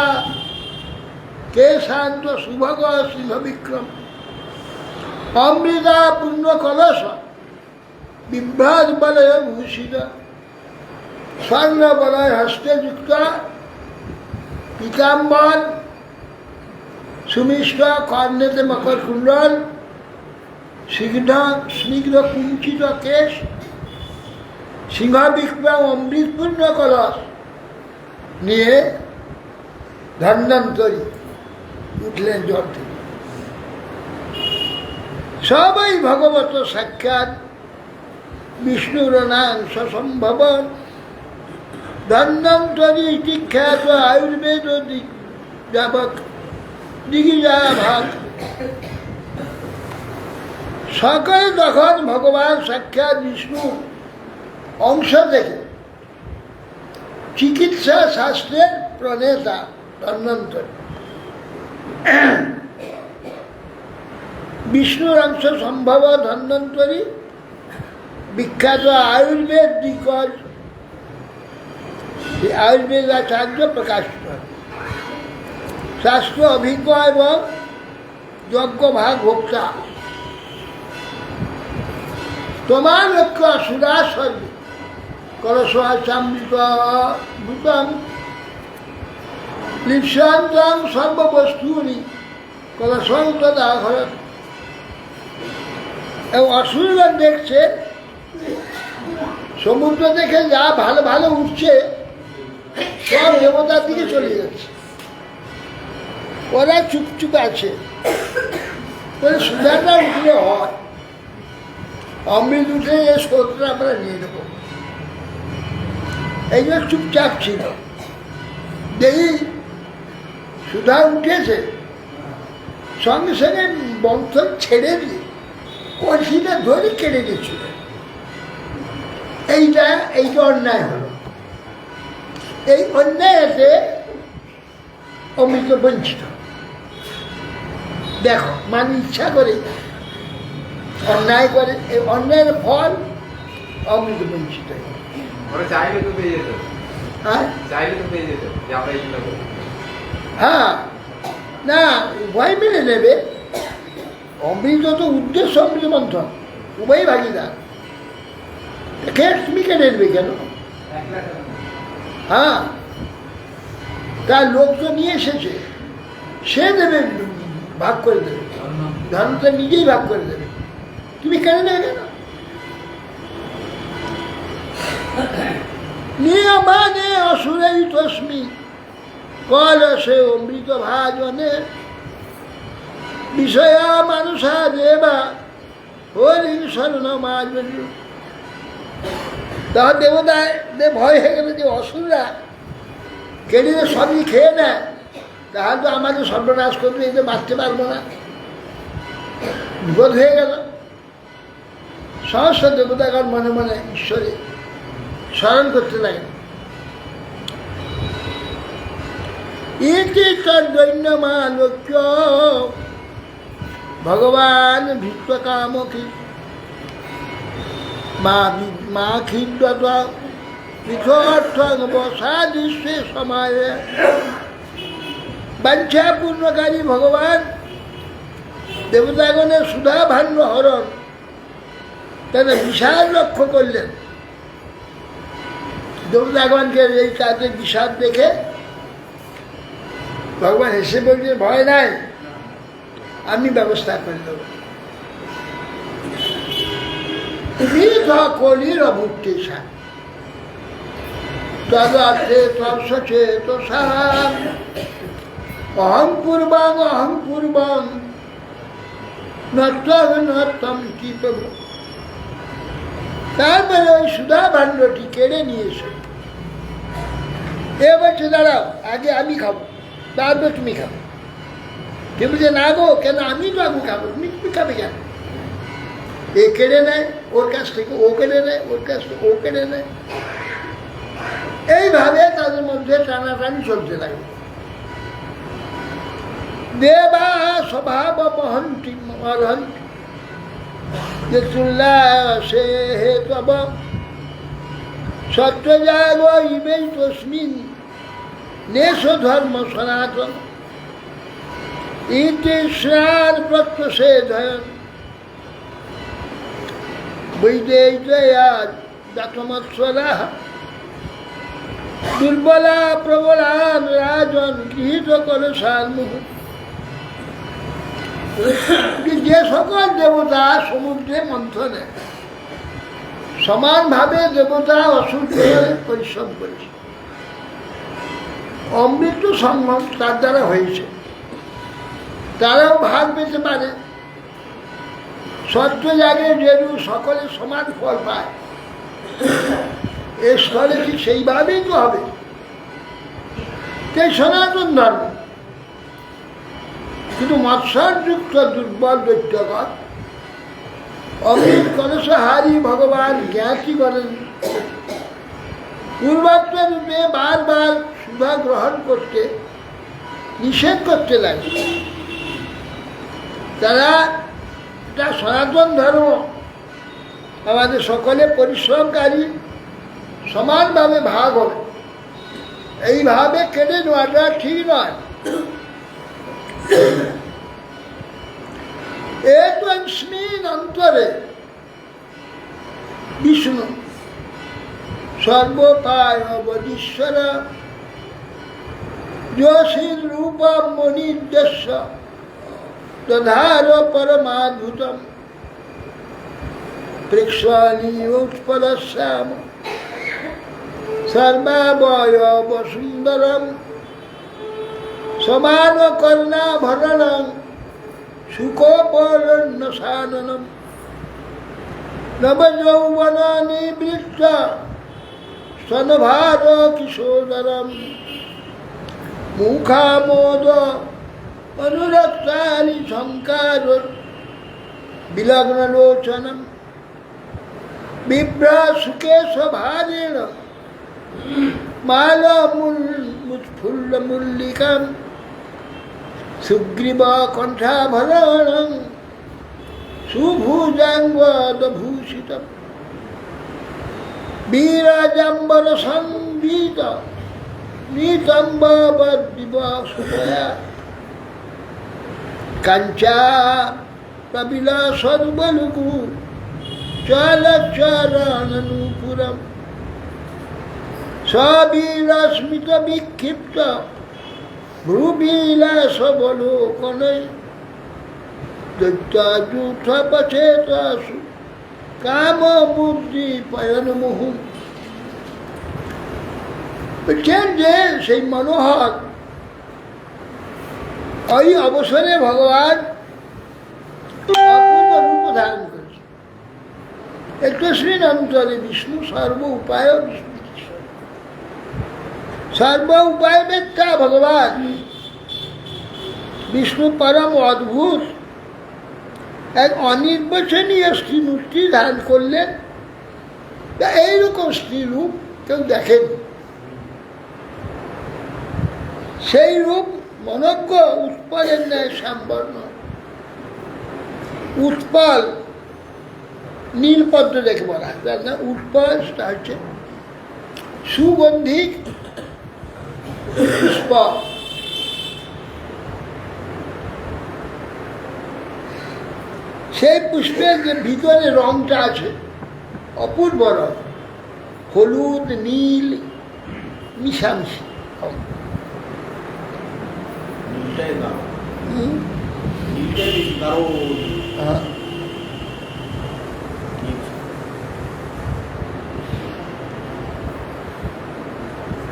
কেশান্ত শুভগ সিংহ বিক্রম অমৃতা পূর্ণ কলস বিভ্রাজ বলয় ভূষিত স্বর্ণ বলয় হস্তে যুক্ত পীতাম্বর, সুমিষ্ট কর্ণেতে মকর কুণ্ডল, স্নিগ্ধ কুঞ্চিত কেশ, সিংহ বিক্রম অমৃতপূর্ণ কলস নিয়ে ধন্বন্তরী উঠলেন জল থেকে। সবাই ভগবত সাক্ষাৎ বিষ্ণুর নাংশ সম্ভবন ধন্বন্তরী ইতি খ্যাত আয়ুর্বেদ যাবক দিগিজা ভাগ। সকলে তখন ভগবান সাক্ষাৎ বিষ্ণু অংশ থেকে চিকিৎসা শাস্ত্রের প্রণেতা ধন্বন্তরী, বিষ্ণুর অংশ সম্ভব ধন্বন্তরী, বিখ্যাত আয়ুর্বেদ দিগ্গজ আয়ুর্বেদ আচার্য প্রকাশিত শাস্ত্র অভিজ্ঞ এবং যজ্ঞ ভাগ ভোক্তা। তোমার লক্ষ্য অসুরা সর্বে কলসামৃত ভূতম লিপ্সান্তং সর্ববস্তুনি কলসন্তদাহরত। এবং অসুররা দেখছে সমুদ্র দেখে যা ভালো ভালো উঠছে সব দেবতার দিকে চলে যাচ্ছে, ওরা চুপচুপ আছে। সুধারটা উঠলে হয়, অমৃত উঠে এই স্রোতটা আমরা নিয়ে নেব, এই জন্য চুপচাপ ছিল। দেখি সুধা উঠেছে, সঙ্গে সঙ্গে বন্ধন ছেড়ে দিয়ে কলসিটা ধরে কেটে দিয়েছিল। এইটা অন্যায় হলো। এই অন্যায়তে অমৃত বঞ্চিত। দেখো, মানে ইচ্ছা করে অন্যায় করে, এই অন্যায়ের ফল অমৃত বঞ্চিত। হ্যাঁ, না উভয় মিলে নেবে। অমৃত তো উদ্দেশ্য অমৃত মন্থন, উভয় ভাগিদার। তুমি কেটে নেবে কেন? হ্যাঁ, তার লোক তো নিয়ে এসেছে, সে দেবে, ভাগ করে দেবে, ধর্মটা নিজেই ভাগ করে দেবে, তুমি কেন নেবে কেন? নিয়মানে অসুরেই তস্মি কলসে অমৃত ভাজনে বিষয়া মানুষা দেবা হরিণ শরণ মাজন। তার দেবতায় ভয় হয়ে গেল যে অসুররা কেড়ে সবই খেয়ে নেয়, তাহলে তো আমাদের সর্বনাশ করবে, এতে বাঁচতে পারবো না, বিপদ হয়ে গেল। সমস্ত দেবতাগণ মনে মনে ঈশ্বরে স্মরণ করতে লাগে। ইতি তদ্দৈন্যমালোক্য ভগবান ভিত্তকামকি মা খিদ্যত পৃথর্থং বসাদিশে সময়ে। বাঞ্ছা পূর্ণকারী ভগবান দেবতাগণের সুধা ভাণ্ড হরণ তারা বিষাদ লক্ষ্য করলেন। দেবতাগণকে এই কাজে বিষাদ দেখে ভগবান হেসে বলছে, ভয় নাই, আমি ব্যবস্থা করে দেব। কলির অভুক্তেশা তদর্থে তৎসচেত সারাম অহং পূর্বং নত্তম কি প্রভু। তারপরে ওই সুধা ভাণ্ডটি কেড়ে নিয়ে এসে এ বলছে, দাঁড়াও, আগে আমি খাবো, তারপর তুমি খাবো। কেউ বলছে, না গো, কেন আমি তো আগে খাবো, তুমি খাবে কেন? এ কেড়ে নেয় ওর কাছ থেকে, ও কেড়ে নেয় ওর কাছ থেকে, ও কেড়ে নেয়। এইভাবে তাদের মধ্যে টানাটানি চলতে লাগে। দেবা স্বভাব মহন্তি অর্হন্তি যে তুল্লাসে হে তব সত্যজাগ ইবে তস্মিন নেশ ধর্ম সনাতন ইতি শ্রার প্রত্যষেধয়ন বৈদেয়া দাতমৎসরা দুর্বলা প্রবলান রাজ সিংহাসন গৃহীত করে সারমুহ। যে সকল দেবতা সমুদ্রে মন্থনে সমানভাবে দেবতা অসুর পরিশ্রম করেছে, অমৃত সঙ্গম তার দ্বারা হয়েছে, তারাও ভাগ পেতে পারে। সত্য জাগে যেরূপ সকলে সমান ফল পায়, এর স্থলে কি সেইভাবেই তো হবে। তাই সনাতন ধর্ম। কিন্তু মৎসরযুক্ত দুর্বল দৈত্যগণ অমৃত কলসহারি ভগবান জ্ঞাতি করেন, পূর্বাত্ম রূপে বারবার সুধা গ্রহণ করতে নিষেধ করতে লাগে। তারা এটা সনাতন ধর্ম, আমাদের সকলে পরিশ্রমকারী, সমানভাবে ভাগ হবে, এইভাবে কেটে নেওয়াটা ঠিক নয়। একস্মিন অন্তরে বিষ্ণু সর্বপায় অবদীশ্বর যোশীল রূপম মনির্দেশ্য দধার পরমাদ্ভুতম প্রেক্ষণীয়োৎপলশ্যাম সর্বাবয়ব সুন্দরম সমান কর্ণাভরণম সুখোপরণ্যসাননম নবযৌবন নিবৃত্ত স্তনভার কিশোরম মুখামোদ অনুরক্তানি সংকার বিলগ্নলোচনম বিভ্রাসুকেশভারেণ মালমুৎফুল্লমুল্লিকাম সুগ্রীব কণ্ঠাভরণং সুভুজাঙ্গদভূষিতম বীরাজম্বর সঙ্গীত নিতম্বদিবসুতয়া কাঞ্চা কবিলাসদ্বলুকু চলচরণনূপুরম সবীরস্মিত বিক্ষিপ্ত ভ্রুবিলাসবলোকনে দৈত্যাযূথপচেতাসু কামবুদ্ধি পয়নমুহু। বলছেন যে সেই মনোহর ওই অবসরে ভগবান অপূর্ব রূপ ধারণ করেছে। একস্মিন অন্তরে বিষ্ণু সর্ব উপায় বিষ্ণু, সর্ব উপায় বেত্তা ভগবান বিষ্ণু পরম অদ্ভুত এক অনির্বচনীয় স্ত্রী মূর্তি ধারণ করলেন। এইরকম স্ত্রী রূপ কেউ দেখেনি। সেই রূপ মনজ্ঞ উৎপলের ন্যায় শ্যামবর্ণ, উৎপল নীলপদ্ম দেখে বলা হয় না, উৎপল হচ্ছে সুগন্ধিক পুষ্প। সেই পুষ্পের যে ভিতরে রংটা আছে অপূর্ব রং, হলুদ নীল মিশামিশি।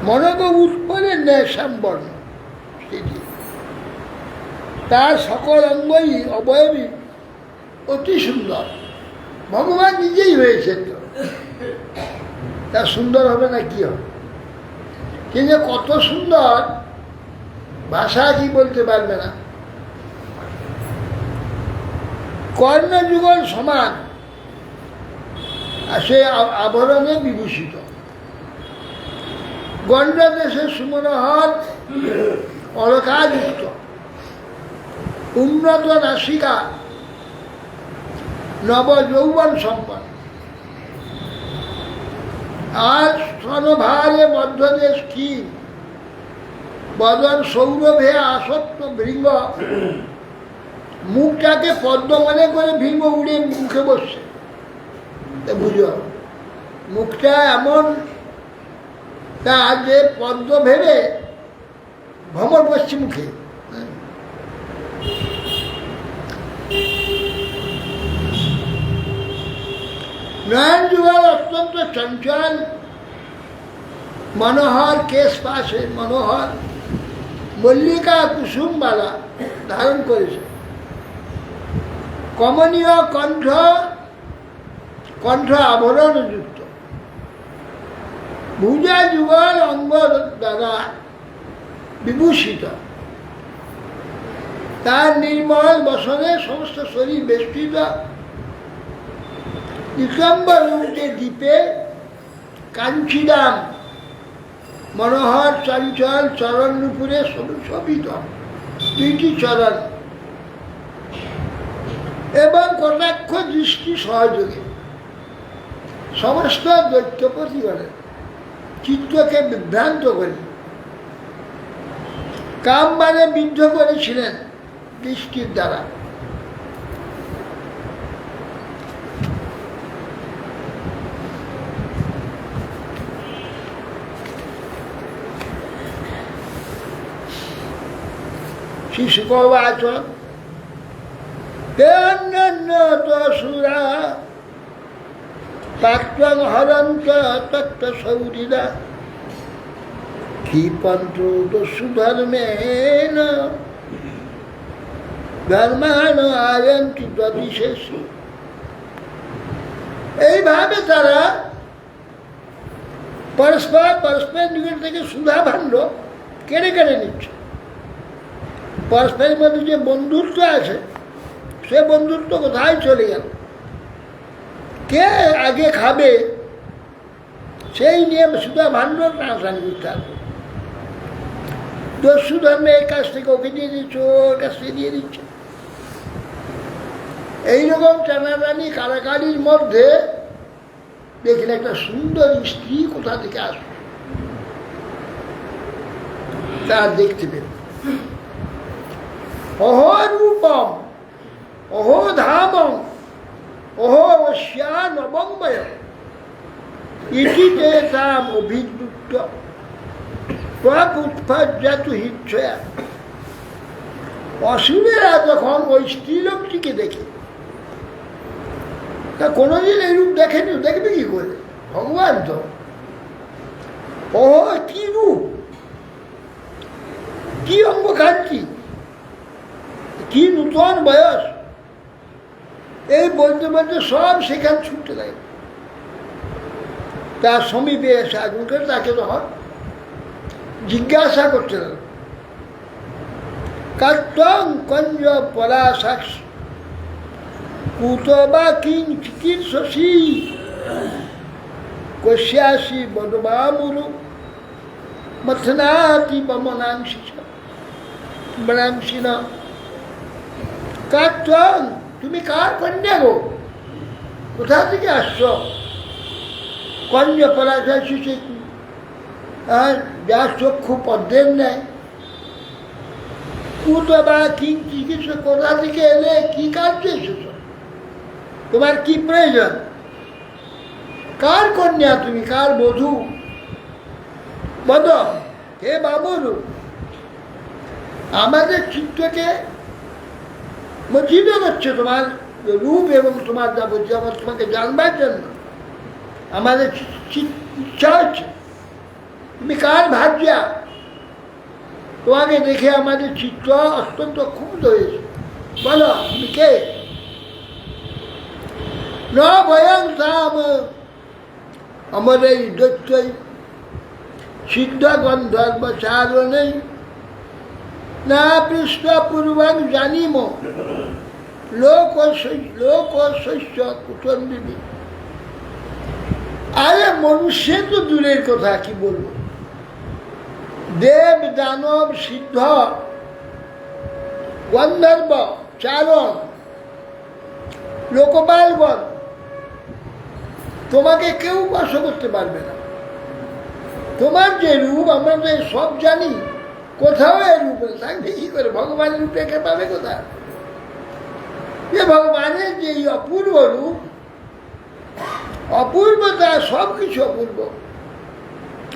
মনজ্ঞ উৎপলের ন্যায় শ্যামবর্ণ, তার সকল অঙ্গই অবয়বী অতি সুন্দর। ভগবান নিজেই হয়েছেন, তো তা সুন্দর হবে না কি হবে? কিন্তু কত সুন্দর ভাষা কি বলতে পারবে না। কর্ণযুগল সমান, আর সে আভরণে বিভূষিত। গণ্ডদেশের সুমনোহর অলকাযুক্ত, উন্নত নাসিকা, নবযৌবন সম্পন্ন, আর স্তনভারে মধ্যদেশ ক্ষীণ, বদন সৌরভে আসক্ত ভৃঙ্গ, মুখটাকে পদ্ম মনে করে ভৃঙ্গ উড়ে মুখে বসছে। বুঝো, মুখটা এমন তা যে পদ্ম ভেবে ভ্রমর বসছে মুখে। নয়ন যুগল অত্যন্ত চঞ্চল, মনোহর কেশ পাশে মনোহর মল্লিকা কুসুমবালা ধারণ করেছে, কমনীয় কণ্ঠ, কণ্ঠ আভরণ যুক্ত, ভুজা যুগল অঙ্গ দ্বারা বিভূষিত, তার নির্মল বসনে সমস্ত শরীর বেষ্টিত, নিকম্বর রূপে দ্বীপে কাঞ্চিরাম মনোহর চঞ্চল চরণ নুপুরে শোভিত দুইটি চরণ এবং কটাক্ষ দৃষ্টি সহযোগে সমস্ত দৈত্যপতিগণের চিত্তকে বিভ্রান্ত করে কামবাণে বিদ্ধ করেছিলেন দৃষ্টির দ্বারা। শিশুকবাচ সুরা প্রাক্তং হরন্ত তত্ত্বসৌরিরা ক্ষিপন্ত দস্যু ধর্মেণ ধর্মান আয়ন্তি তদ্বিশেষ। এইভাবে তারা পরস্পর নিকট থেকে সুধা ভাণ্ড কেড়ে কেড়ে নিচ্ছে। পরস্পরের মধ্যে যে বন্ধুত্ব আছে সে বন্ধুত্ব কোথায় চলে গেল, কে আগে খাবে সেই নিয়ে সুধা ভাণ্ড টানাটানি করতে হবে। দস্যু ধর্মে এর কাছ থেকে ওকে দিয়ে দিচ্ছে, ওর কাছ থেকে দিয়ে দিচ্ছে। এইরকম টানাটানি কারাকারির মধ্যে দেখলেন একটা সুন্দর স্ত্রী কোথা থেকে আসবে তার দেখতে পেল। অহো রূপম অহো ধামম অহো অশ্যা নবময় ইতি তে তাম অভিযুক্ত প্রাক উৎপাদ্যাতু হিচ্ছয়া। অসুরেরা যখন ওই স্ত্রীলোকটিকে দেখে, তা কোনোদিন এই রূপ দেখেনি, দেখবে কি করে? ভগবান তো ও কি রূপ, কি অঙ্গকান্তি, কি নূতন বয়স, এই বলতে বলতে সব সেখানে ছুটতে লাগে। তার সমীপে এসে আগুনকে তাকে তখন জিজ্ঞাসা করতে লাগে, কাত্তং কঞ্জ পলাশাক্ষ কুত বা কিং চিকিৎসী কশ্যাসি বনবামুরু মথনাতি বমনাংশি বনাংশি না। কাত্তং, তুমি কার কন্যা গো, কোথা থেকে আসছো? কঞ্জ পলাশাক্ষ, যার চক্ষু পদ্মের নেয়। কুত বা কিং চিকিৎসা, কোথা থেকে এলে, কি কাজে এসেছ, তোমার কি প্রয়োজন, কার কন্যা তুমি, কার বধূ? বদ হে বাবুরু, আমাদের চিত্তকে মোচিত করছে তোমার রূপ এবং তোমার যাবতীয়, আমার তোমাকে জানবার জন্য আমাদের ইচ্ছা হচ্ছে। তুমি কার ভার্যা? তোমাকে দেখে আমাদের চিত্ত অত্যন্ত ক্ষুব্ধ হয়েছে, বলো তুমি কে? ন ভয়ং তাম, আমার এই দৈত্যই সিদ্ধ গন্ধর্ব চারণেই না পৃষ্ঠ পূর্বং জানিম লোক শস্য কুটন্দিনী। আরে মনুষ্য তো দূরের কথা, কি বলবো, দেব দানব সিদ্ধ গন্ধর্ব চারণ লোকপালগণ তোমাকে কেউ বশ করতে পারবে না। তোমার যে রূপ আমরা তো সব জানি, কোথাও এই রূপ থাকবে কি করে? ভগবানের রূপে একে পাবে কোথায়? যে ভগবানের যে অপূর্ব রূপ, অপূর্বতা, সব কিছু অপূর্ব,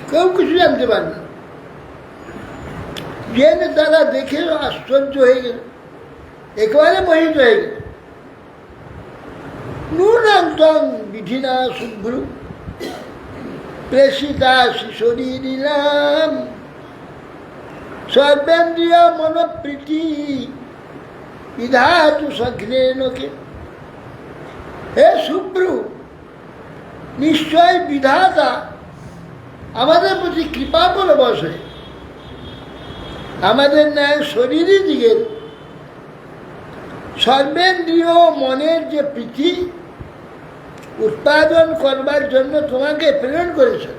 কেউ কিছু জানতে পারবে না। জেনে তারা দেখে আশ্চর্য হয়ে গেল, একেবারে মোহিত হয়ে গেল। নূনান্তং বিধিনা শুভ্রু প্রেষিতা শিশরী নিলাম সর্বেন্দ্রিয় মনোপ্রীতি বিধাতু সঘ্নেনকে। হে শুভ্রু, নিশ্চয় বিধাতা আমাদের প্রতি কৃপা করে বসে আমাদের ন্যায় শরীরী দিকের সর্বেন্দ্রীয় মনের যে প্রীতি উৎপাদন করবার জন্য তোমাকে প্রেরণ করেছে।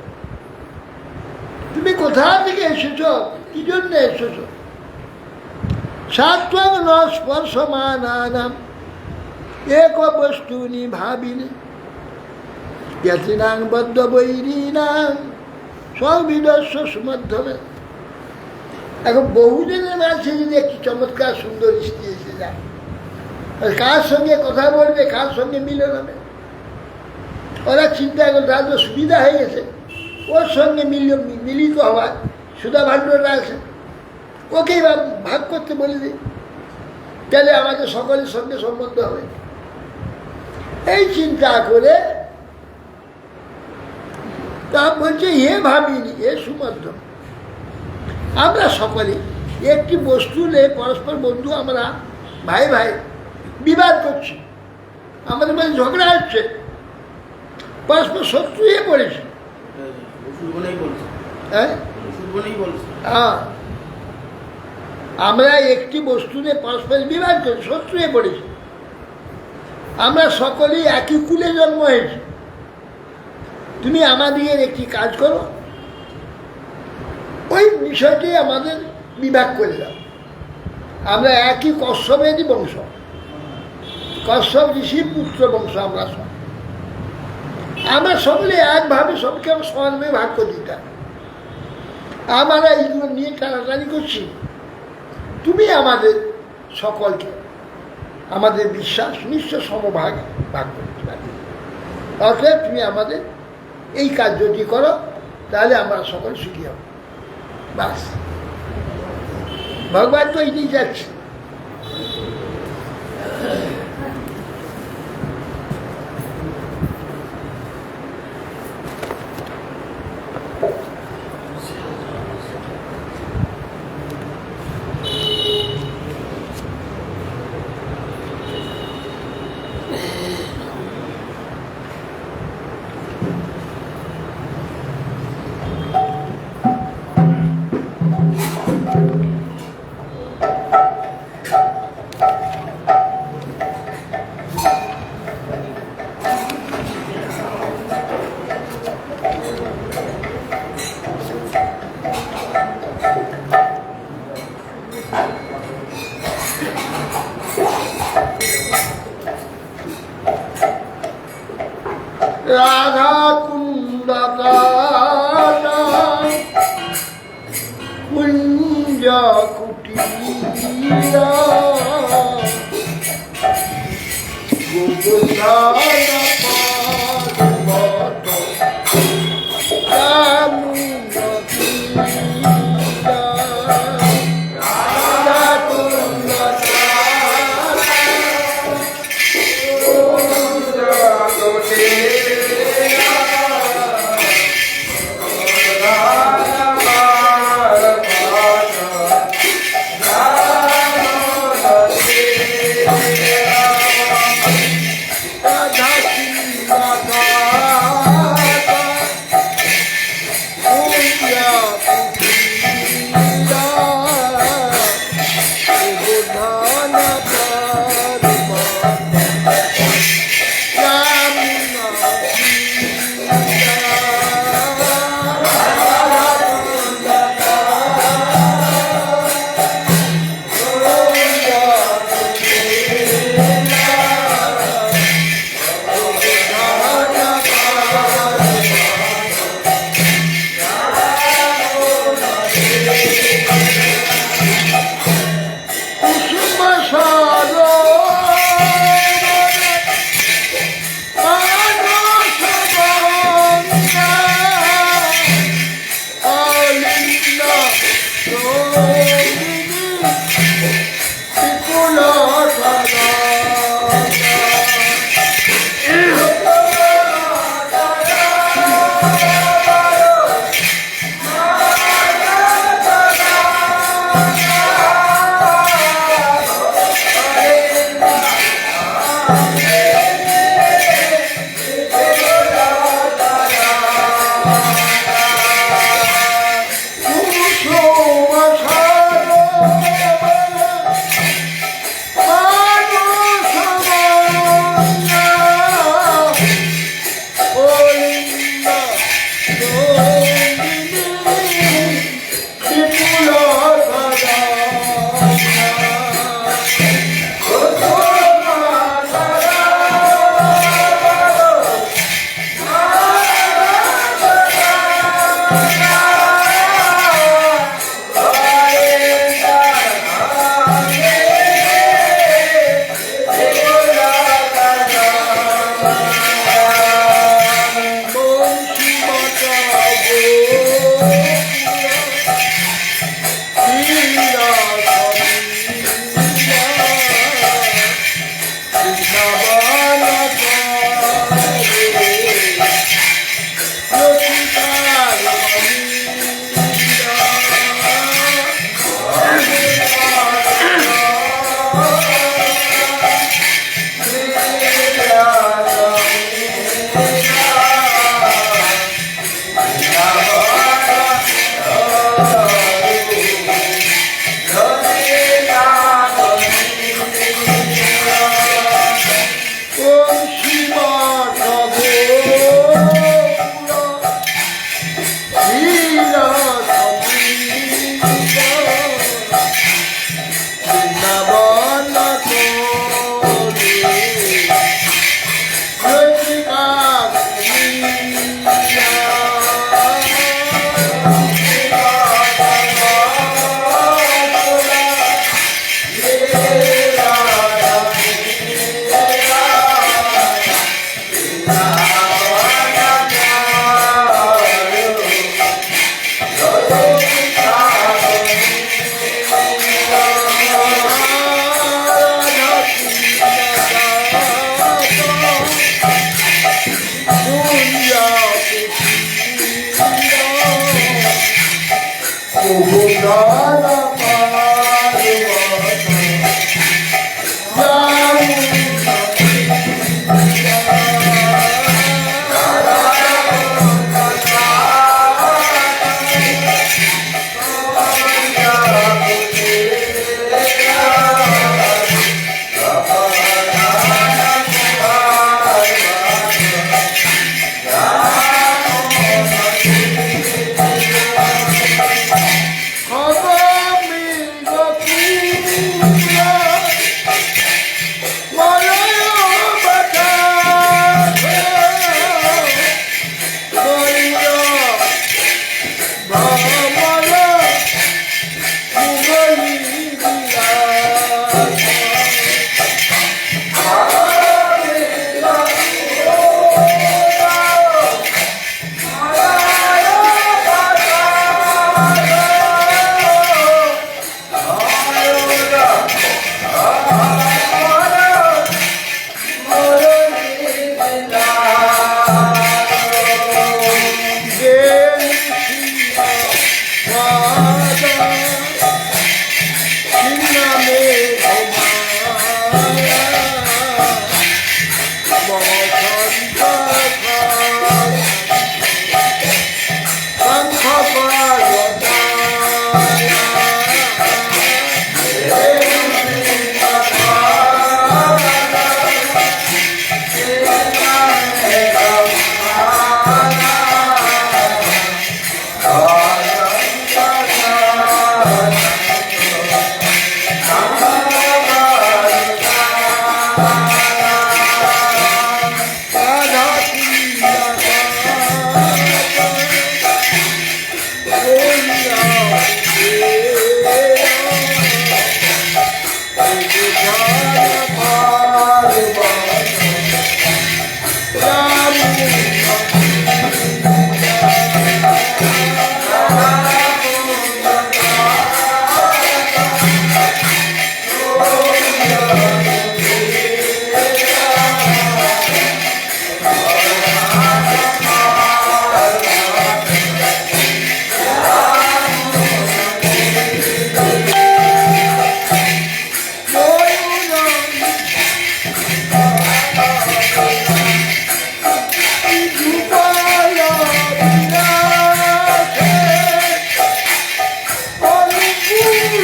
তুমি কোথা থেকে এসেছ, কি জন্য এসেছ? সাত্বং ন স্পর্শমানানাম এক বস্তুনি ভাবিনি জ্ঞাতিনাং বদ্ধ বৈরীনাং সবিদস্য সুমধ্যমে। এখন বহুজনের মাঝে যদি একটি চমৎকার সুন্দর স্ত্রী এসে যায়, কার সঙ্গে কথা বলবে, কার সঙ্গে মিলন হবে, ওরা চিন্তা করে তার তো সুবিধা হয়ে গেছে, ওর সঙ্গে মিলিত হওয়ার সুধা ভাণ্ডরা আছে, ওকেই ভাগ করতে বলে দিই, তাহলে আমাদের সকলের সঙ্গে সম্বন্ধ হবে। এই চিন্তা করে তা বলছে এ ভাবিনি, এ সুমধ্য। আমরা সকলে একটি বস্তু নিয়ে পরস্পর বন্ধু, আমরা ভাই ভাই বিবাদ করছি, আমাদের মধ্যে ঝগড়া হচ্ছে, পরস্পর শত্রু হয়ে পড়েছি। হ্যাঁ, আমরা একটি বস্তু নিয়ে পরস্পর বিবাদ করছি, শত্রু হয়ে পড়েছি। আমরা সকলেই একই কুলে জন্ম হয়েছি। তুমি আমাদের একটি কাজ করো, ওই বিষয়টি আমাদের বিভাগ করে দাও। আমরা একই কশ্যপেরই বংশ, কশ্যপ ঋষির পুত্র বংশ আমরা সব। আমরা সকলে একভাবে সবকে সমানভাবে ভাগ করে দিতে হবে। আমরা এইগুলো নিয়ে টানাটানি করছি, তুমি আমাদের সকলকে আমাদের বিশ্বাস নিশ্চয় সমভাগ ভাগ করতে পারবে। অতএব তুমি আমাদের এই কার্যটি করো, তাহলে আমরা সকল সুখী হব। বাস, ভগবান তো এই নিয়ে যাচ্ছে। রাধা কুন্দকানা কুঞ্জ কুটিরা গোবর্ধন পর্বত রামুন্দ তীরা রাধা কুন্দকানা কুঞ্জ কুটিরা রাধা বিপুল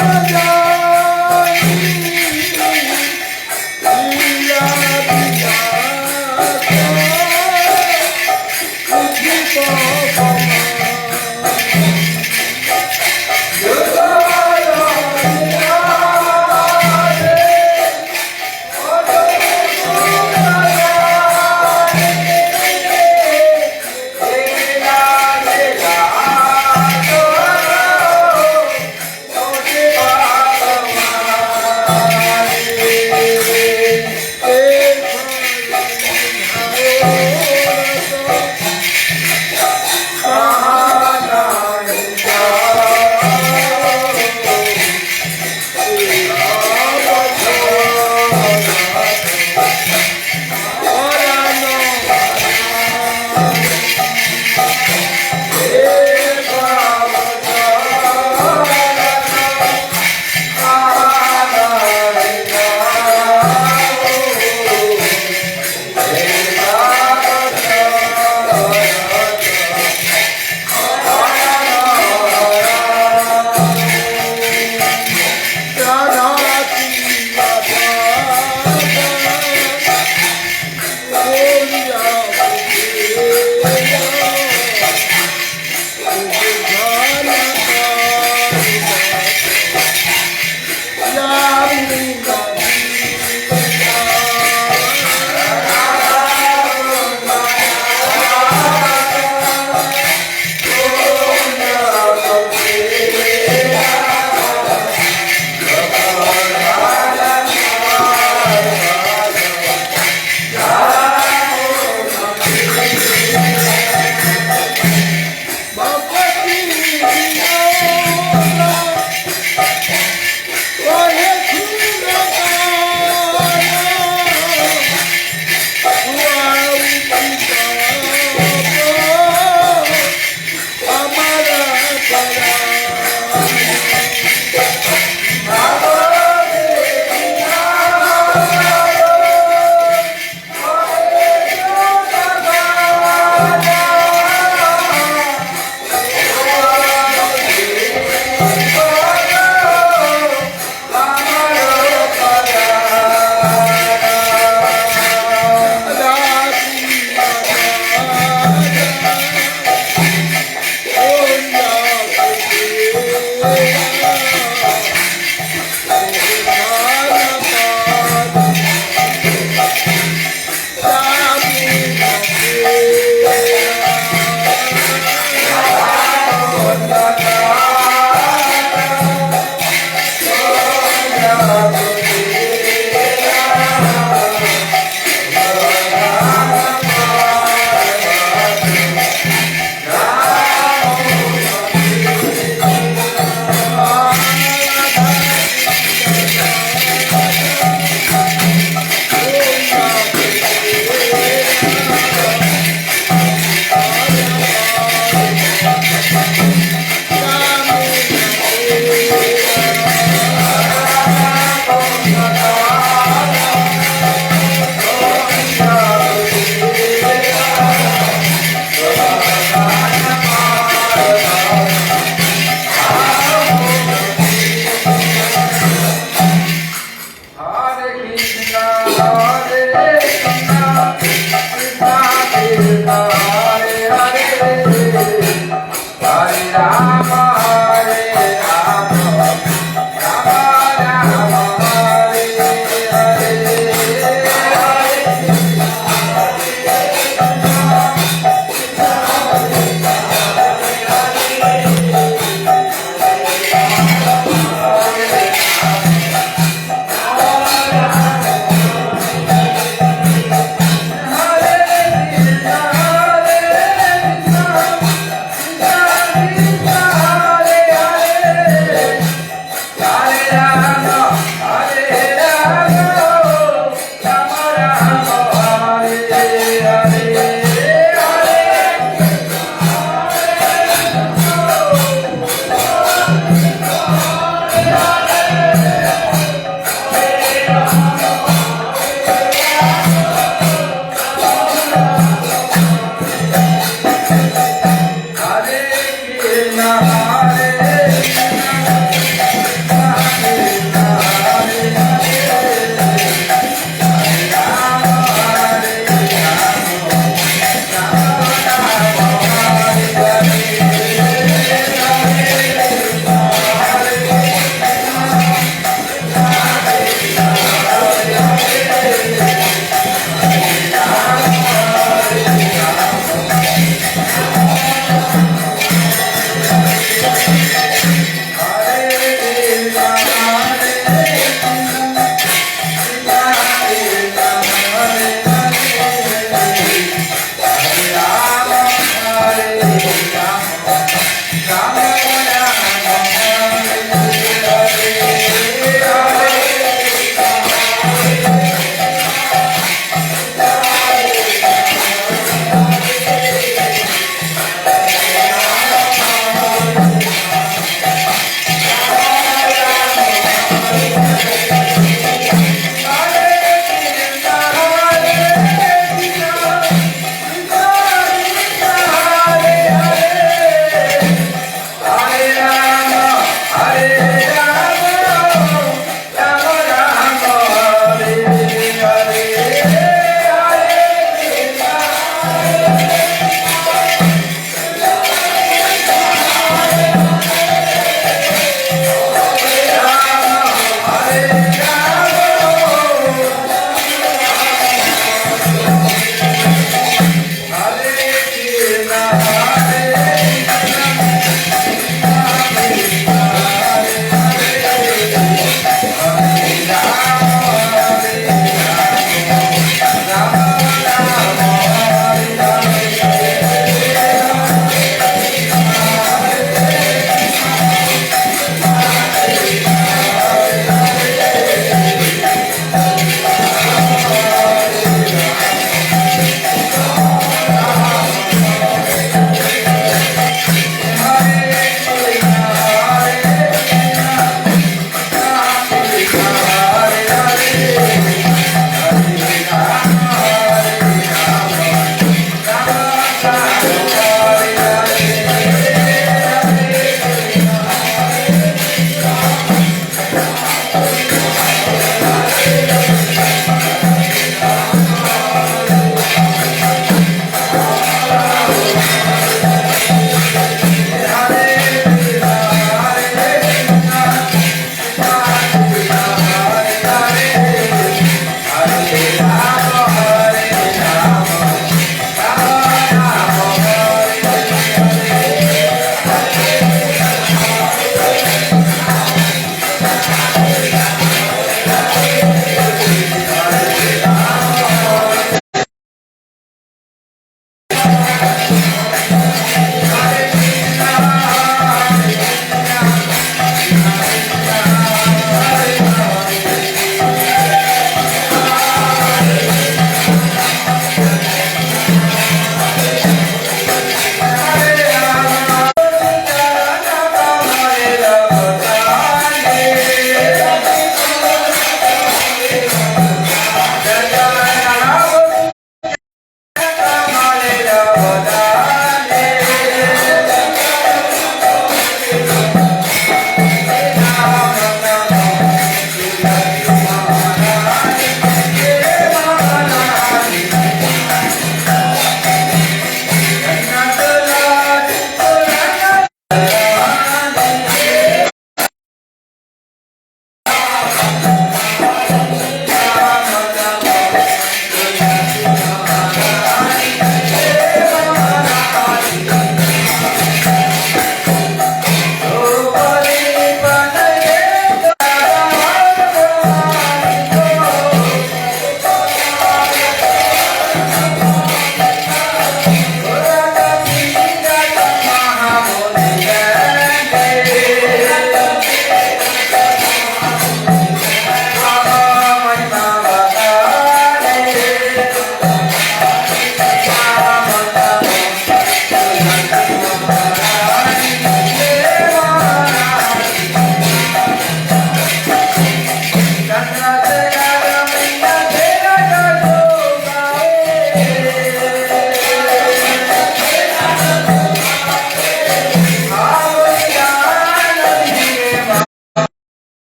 Bye.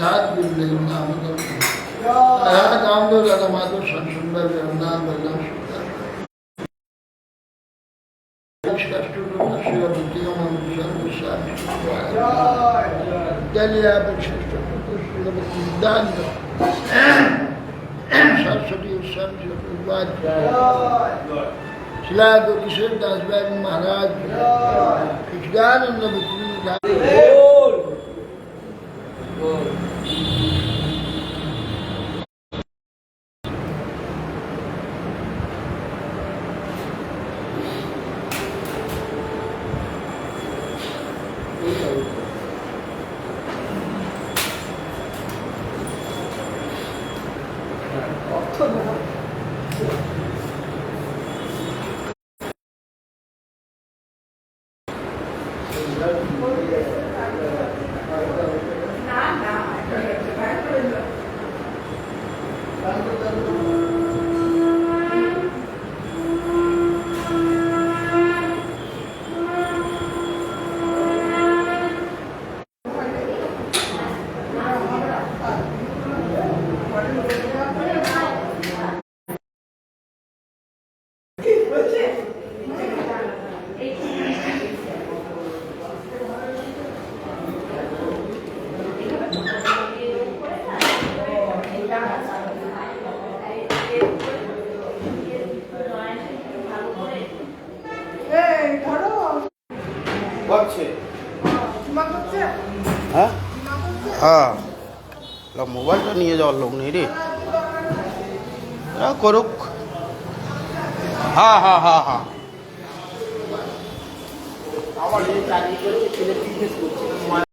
महाराज बिल्ले नाम राम दो राधा माधव संसुंदर नाम बलराम सरस्वती शिलाद किशोर दास बाबू महाराज कृष्णानंद ভাবছে হ্যাঁ হ্যাঁ মোবাইলটা নিয়ে যাওয়ার লোক নেই রে করুক হ্যাঁ হ্যাঁ হ্যাঁ হ্যাঁ আমার চাকরি করছে ছেলে বিজনেস করছে